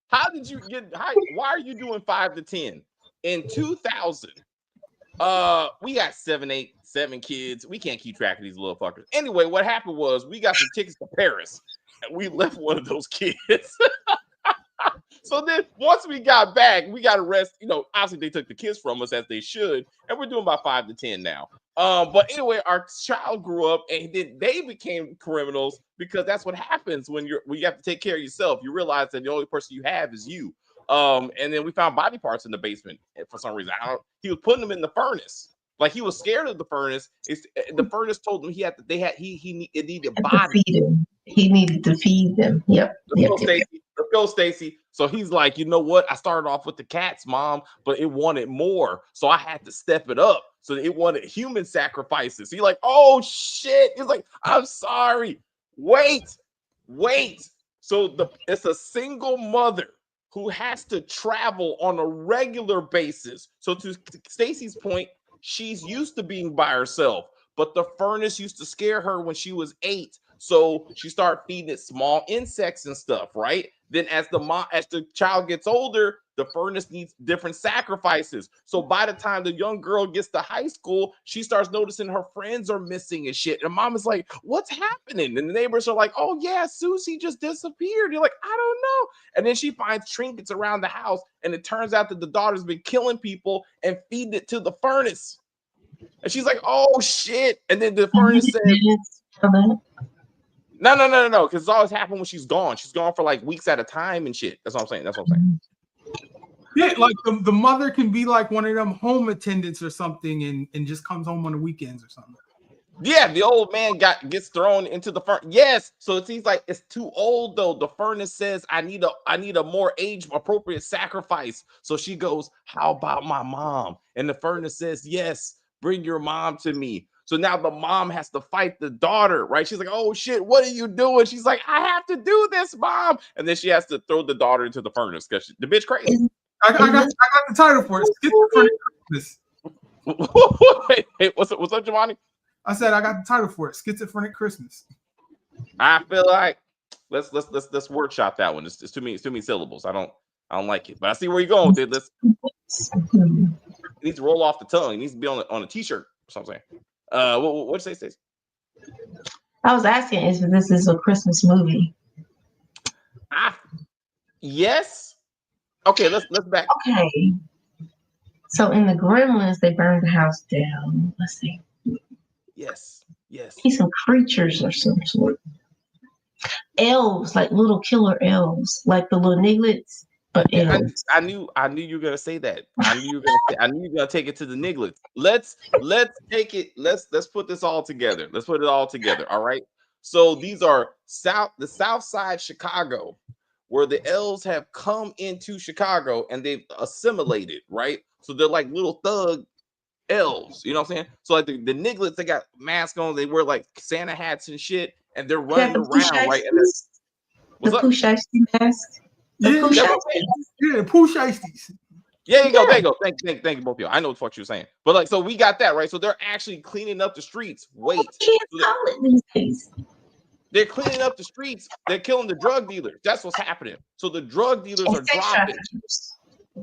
Speaker 1: How did you get? Why are you doing 5 to 10 in 2000? We got 7 kids. We can't keep track of these little fuckers. Anyway, what happened was we got some tickets to Paris, and we left one of those kids. So then once we got back, we got arrested. Obviously they took the kids from us as they should, and we're doing about 5 to 10 now. But anyway, our child grew up, and then they became criminals because that's what happens when you have to take care of yourself. You realize that the only person you have is you. And then we found body parts in the basement for some reason. He was putting them in the furnace. Like he was scared of the furnace. The furnace told him he needed body.
Speaker 3: He needed to feed them. Yep.
Speaker 1: Let's go, Stacy. So he's like, you know what? I started off with the cats, Mom, but it wanted more. So I had to step it up. So it wanted human sacrifices. He's like, oh shit. He's like, I'm sorry. Wait. So it's a single mother who has to travel on a regular basis. So to Stacy's point, she's used to being by herself, but the furnace used to scare her when she was 8. So she started feeding it small insects and stuff, right? Then as the child gets older, the furnace needs different sacrifices. So by the time the young girl gets to high school, she starts noticing her friends are missing and shit. And mom is like, what's happening? And the neighbors are like, oh yeah, Susie just disappeared. You're like, I don't know. And then she finds trinkets around the house, and it turns out that the daughter's been killing people and feeding it to the furnace. And she's like, oh shit. And then the furnace says, no, because it's always happened when she's gone. She's gone for like weeks at a time and shit. That's what I'm saying.
Speaker 5: Yeah, like the mother can be like one of them home attendants or something, and just comes home on the weekends or something.
Speaker 1: Yeah, the old man gets thrown into the furnace. Yes, so it seems like it's too old though. The furnace says, I need a more age appropriate sacrifice. So she goes, how about my mom? And the furnace says, yes, bring your mom to me. So now the mom has to fight the daughter, right? She's like, oh shit, what are you doing? She's like, I have to do this, mom. And then she has to throw the daughter into the furnace because the bitch crazy.
Speaker 5: I got the title for it. Schizophrenic Christmas.
Speaker 1: Hey, what's up, Giovanni?
Speaker 5: I said I got the title for it. Schizophrenic Christmas. I
Speaker 1: feel like let's workshop that one. It's too many syllables. I don't like it. But I see where you're going with it. It needs to roll off the tongue. It needs to be on a t-shirt or something. What'd you say, Stacey?
Speaker 3: I was asking if this is a Christmas movie.
Speaker 1: Yes. Okay, let's back.
Speaker 3: Okay. So in the Gremlins, they burned the house down. Let's see.
Speaker 1: Yes.
Speaker 3: See some creatures or some sort. Elves, like little killer elves, like the little Niglets, but elves.
Speaker 1: I knew you were gonna say that. I knew you were gonna take it to the Niglets. Let's take it. Let's put this all together. Let's put it all together. All right. So these are the South Side Chicago, where the elves have come into Chicago and they've assimilated, right? So they're like little thug elves, you know what I'm saying? So like the Niglets, they got masks on, they wear like Santa hats and shit, and they're running around, right? And
Speaker 3: the Pooh Shiesty mask.
Speaker 5: Yeah, Pooh Shiesties.
Speaker 1: Yeah, there you go. Thank you, both of you. I know what the fuck you're saying. But like, so we got that, right? So they're actually cleaning up the streets. Wait. They're cleaning up the streets. They're killing the drug dealers. That's what's happening. So the drug dealers are dropping.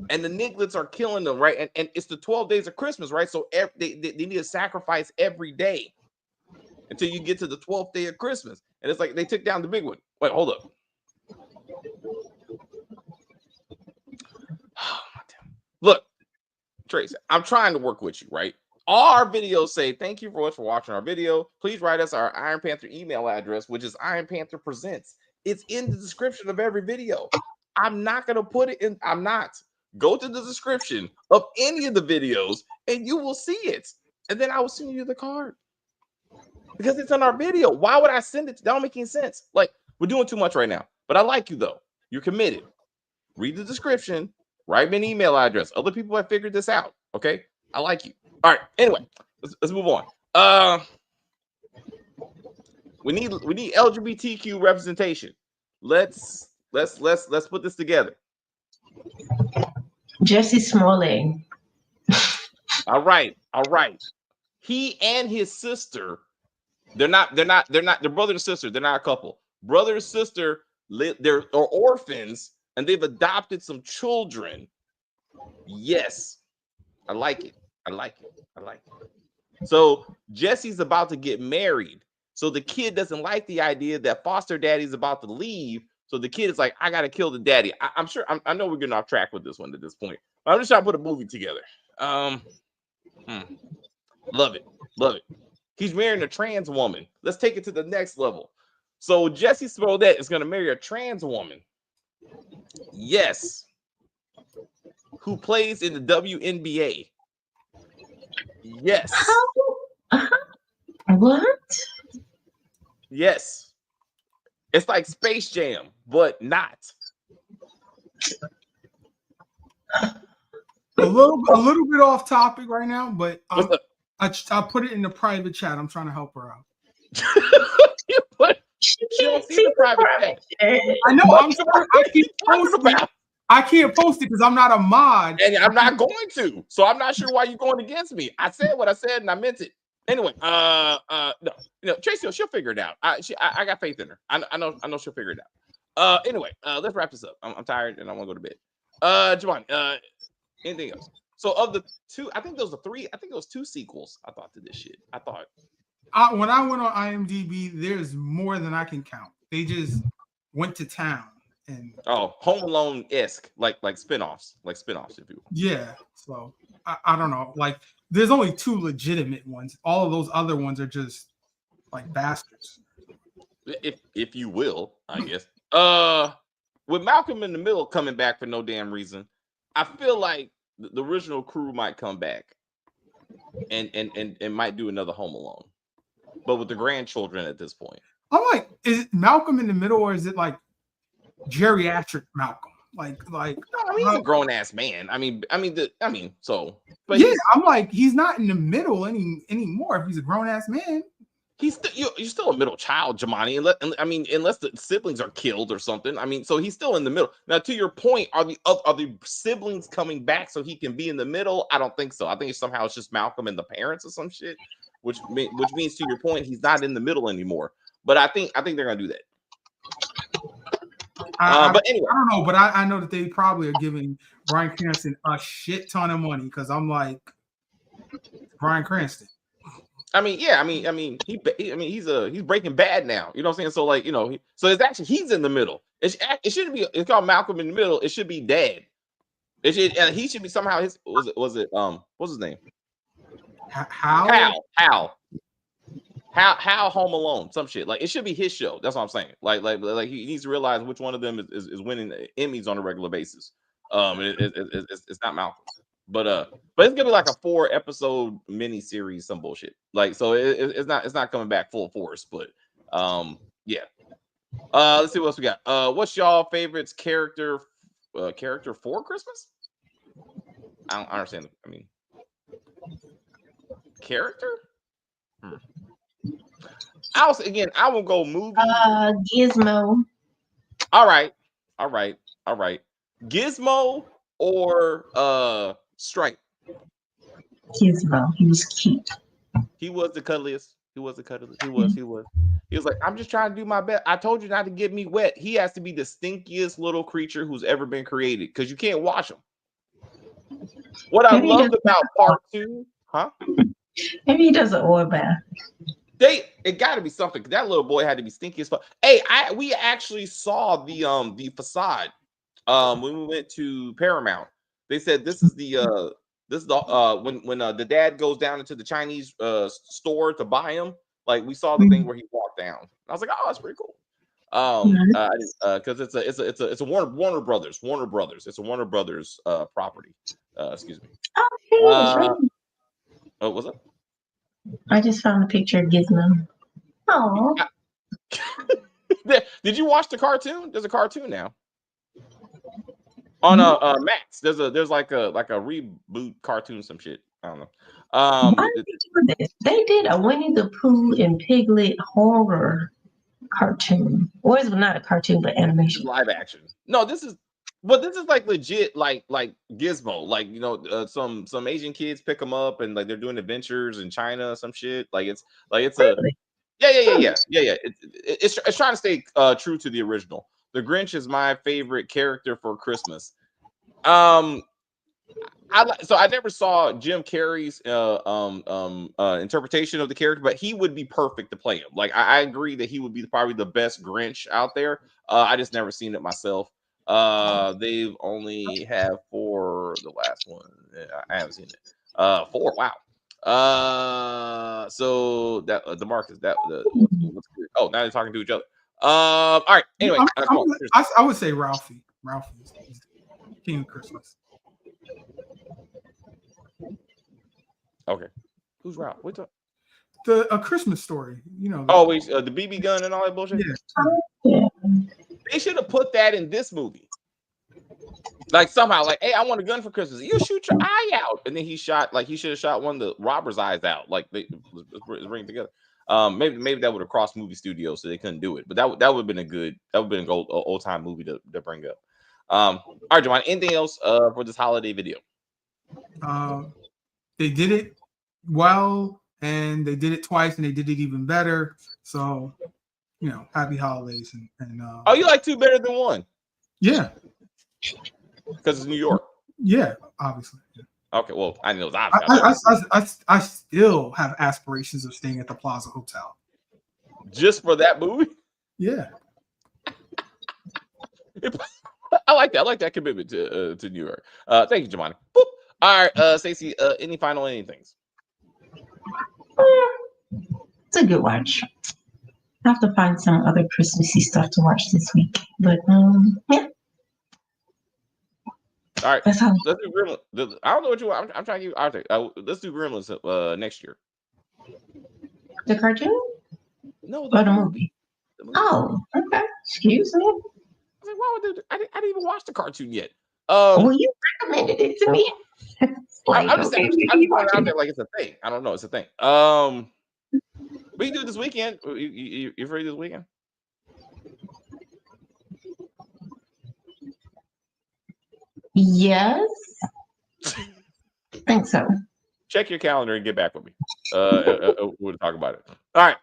Speaker 1: And the Niglets are killing them, right? And it's the 12 days of Christmas, right? So they need to sacrifice every day until you get to the 12th day of Christmas. And it's like they took down the big one. Wait, hold up. Look, Trace, I'm trying to work with you, right? All our videos say, thank you for watching our video. Please write us our Iron Panther email address, which is Iron Panther Presents. It's in the description of every video. I'm not going to put it in. I'm not. Go to the description of any of the videos and you will see it. And then I will send you the card because it's on our video. Why would I send it? That don't make any sense. Like, we're doing too much right now, but I like you though. You're committed. Read the description, write me an email address. Other people have figured this out. Okay. I like you. All right. Anyway, let's move on. We need LGBTQ representation. Let's put this together.
Speaker 3: Jesse Smollett.
Speaker 1: All right. He and his sister, they're brother and sister. They're not a couple. Brother and sister, they're orphans, and they've adopted some children. Yes, I like it. So Jesse's about to get married. So the kid doesn't like the idea that foster daddy's about to leave. So the kid is like, I got to kill the daddy. I'm sure. I know we're getting off track with this one at this point. But I'm just trying to put a movie together. Love it. He's marrying a trans woman. Let's take it to the next level. So Jesse Smollett is going to marry a trans woman. Yes. Who plays in the WNBA. Yes.
Speaker 3: What?
Speaker 1: Yes. It's like Space Jam, but not.
Speaker 5: A little bit off topic right now, but I put it in the private chat. I'm trying to help her out.
Speaker 1: She don't see the private chat.
Speaker 5: I know. I'm sorry. I can't post it because I'm not a mod.
Speaker 1: And I'm not going to. So I'm not sure why you're going against me. I said what I said and I meant it. Anyway, no, Tracy, she'll figure it out. I got faith in her. I know she'll figure it Anyway, let's wrap this up. I'm tired and I want to go to bed. Javon, anything else? So of the two, I think those are three. I think it was two sequels. I thought to this shit. I thought
Speaker 5: when I went on IMDb, there's more than I can count. They just went to town and
Speaker 1: Home Alone-esque, like spinoffs, if you will.
Speaker 5: Yeah. So I don't know. Like there's only two legitimate ones. All of those other ones are just like bastards.
Speaker 1: If you will, I guess. With Malcolm in the Middle coming back for no damn reason, I feel like the original crew might come back and might do another Home Alone, but with the grandchildren at this point.
Speaker 5: I'm like, is it Malcolm in the Middle or is it like geriatric Malcolm? Like
Speaker 1: no, I mean, he's a grown ass man. But
Speaker 5: yeah, I'm like, he's not in the middle anymore. If he's a grown ass man,
Speaker 1: you're still a middle child, Jamani. Unless the siblings are killed or something. I mean, so he's still in the middle. Now, to your point, are the siblings coming back so he can be in the middle? I don't think so. I think somehow it's just Malcolm and the parents or some shit, which means, to your point, he's not in the middle anymore. But I think they're gonna do that. But anyway,
Speaker 5: I don't know, but I know that they probably are giving Bryan Cranston a shit ton of money because I'm like, Bryan Cranston.
Speaker 1: He's Breaking Bad now. You know what I'm saying? So like, so it's actually he's in the middle. It shouldn't be. It's called Malcolm in the Middle. It should be Dad. He should be somehow his. What's his name? Hal Home Alone, some shit. Like it should be his show. That's what I'm saying. Like he needs to realize which one of them is winning Emmys on a regular basis. It's not Malcolm, but it's gonna be like a 4-episode mini series, some bullshit. Like so, it's not coming back full force. But yeah. Let's see what else we got. What's y'all favorites character for Christmas? I don't understand. I mean, character. I will go movie.
Speaker 3: Gizmo.
Speaker 1: All right. Gizmo or Stripe.
Speaker 3: Gizmo. He was cute.
Speaker 1: He was the cuddliest. He was. He was like, I'm just trying to do my best. I told you not to get me wet. He has to be the stinkiest little creature who's ever been created because you can't wash him. What I loved about part 2, huh?
Speaker 3: Maybe he does an oil bath.
Speaker 1: It got to be something. That little boy had to be stinky as fuck. Hey, we actually saw the facade when we went to Paramount. They said this is the when the dad goes down into the Chinese store to buy him. Like we saw the thing where he walked down. I was like, oh, that's pretty cool. Because it's a Warner Brothers. It's a Warner Brothers property. Excuse me.
Speaker 3: Oh,
Speaker 1: what's up?
Speaker 3: I just found a picture of Gizmo. Oh.
Speaker 1: Did you watch the cartoon? There's a cartoon now on Max. There's like a reboot cartoon, some shit. I don't know.
Speaker 3: Why did they do this? They did a Winnie the Pooh and Piglet horror cartoon. Or it's not a cartoon, but animation.
Speaker 1: Live action. No, this is like legit, like Gizmo. Like some Asian kids pick them up and like they're doing adventures in China, some shit. It's
Speaker 3: Really?
Speaker 1: Yeah. It's trying to stay true to the original. The Grinch is my favorite character for Christmas. I never saw Jim Carrey's interpretation of the character, but he would be perfect to play him. Like I agree that he would be probably the best Grinch out there. I just never seen it myself. They've only have 4. The last one, I haven't seen it. 4. Wow. So that DeMarcus, what's good? Oh, now they're talking to each other. All right. Anyway,
Speaker 5: I would say Ralphie. Ralphie is King of Christmas.
Speaker 1: Okay. Who's Ralph? What's up?
Speaker 5: A Christmas Story. The
Speaker 1: BB gun and all that bullshit.
Speaker 3: Yeah.
Speaker 1: They should have put that in this movie. Like somehow, like, hey, I want a gun for Christmas. You shoot your eye out, and then he should have shot one of the robbers' eyes out. Like let's bring it together. Maybe that would have crossed movie studios, so they couldn't do it. But that would have been an old time movie to bring up. All right, Javon. Anything else for this holiday video?
Speaker 5: They did it well, and they did it twice, and they did it even better. So happy holidays and
Speaker 1: Oh, you like two better than one
Speaker 5: yeah,
Speaker 1: because it's New York.
Speaker 5: yeah, obviously. Yeah.
Speaker 1: Okay, well, I know it's obvious.
Speaker 5: I still have aspirations of staying at the Plaza Hotel.
Speaker 1: Just for that movie.
Speaker 5: Yeah.
Speaker 1: I like that. I like that commitment to New York. Thank you, Jemani. Boop. All right, Stacey. Any final anythings?
Speaker 3: It's a good watch. I have to find some other Christmassy stuff to watch this week, but yeah.
Speaker 1: All right,
Speaker 3: That's how.
Speaker 1: let's do Gremlins. I don't know what you want. I'm trying to give. I'll take. Let's do Gremlins next year.
Speaker 3: The cartoon
Speaker 1: No,
Speaker 3: or the movie?
Speaker 1: The movie.
Speaker 3: Oh, okay. Excuse me.
Speaker 1: I was like, why would they? I didn't even watch the cartoon yet.
Speaker 3: Well, you recommended it to me.
Speaker 1: I'm just
Speaker 3: okay,
Speaker 1: putting it out there like it's a thing. I don't know. It's a thing. We can do it this weekend. You free this weekend?
Speaker 3: Yes. I think so.
Speaker 1: Check your calendar and get back with me. We'll talk about it. All right.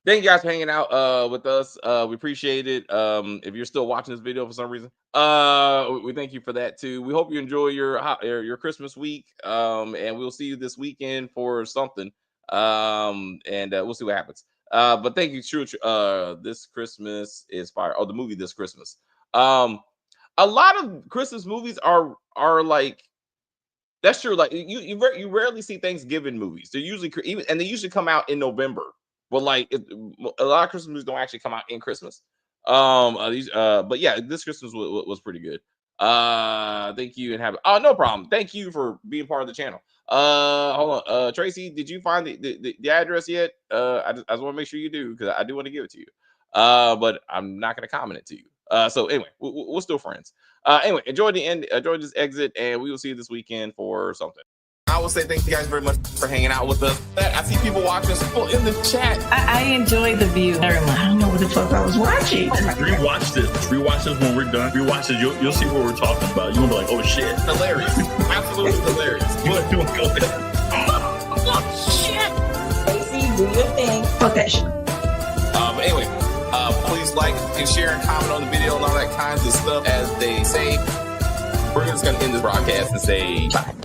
Speaker 1: Thank you guys for hanging out with us. We appreciate it. If you're still watching this video for some reason, we thank you for that too. We hope you enjoy your Christmas week. And we'll see you this weekend for something. And we'll see what happens. But thank you, True. This Christmas is fire. Oh, the movie This Christmas. A lot of Christmas movies are like. That's true. Like you rarely see Thanksgiving movies. They're usually they usually come out in November. Well, like a lot of Christmas movies don't actually come out in Christmas. But yeah, this Christmas was pretty good. Thank you and have no problem. Thank you for being part of the channel. Hold on, Tracy, did you find the address yet? I just want to make sure you do because I do want to give it to you. But I'm not going to comment it to you. So anyway, we're still friends. Anyway, enjoy this exit, and we will see you this weekend for something. I will say thank you guys very much for hanging out with us. I see people watching us in the chat.
Speaker 4: I enjoy the view very much.
Speaker 3: I don't know what the fuck I was watching.
Speaker 2: Rewatch this. Rewatch this when we're done. Rewatch this. You'll see what we're talking about. You'll be like, oh shit.
Speaker 1: Hilarious. Absolutely hilarious.
Speaker 2: You want to go there?
Speaker 1: Oh shit.
Speaker 4: Stacey, do your thing.
Speaker 3: Fuck that shit.
Speaker 1: Anyway, please like and share and comment on the video and all that kinds of stuff. As they say, we're just gonna end this broadcast and say bye.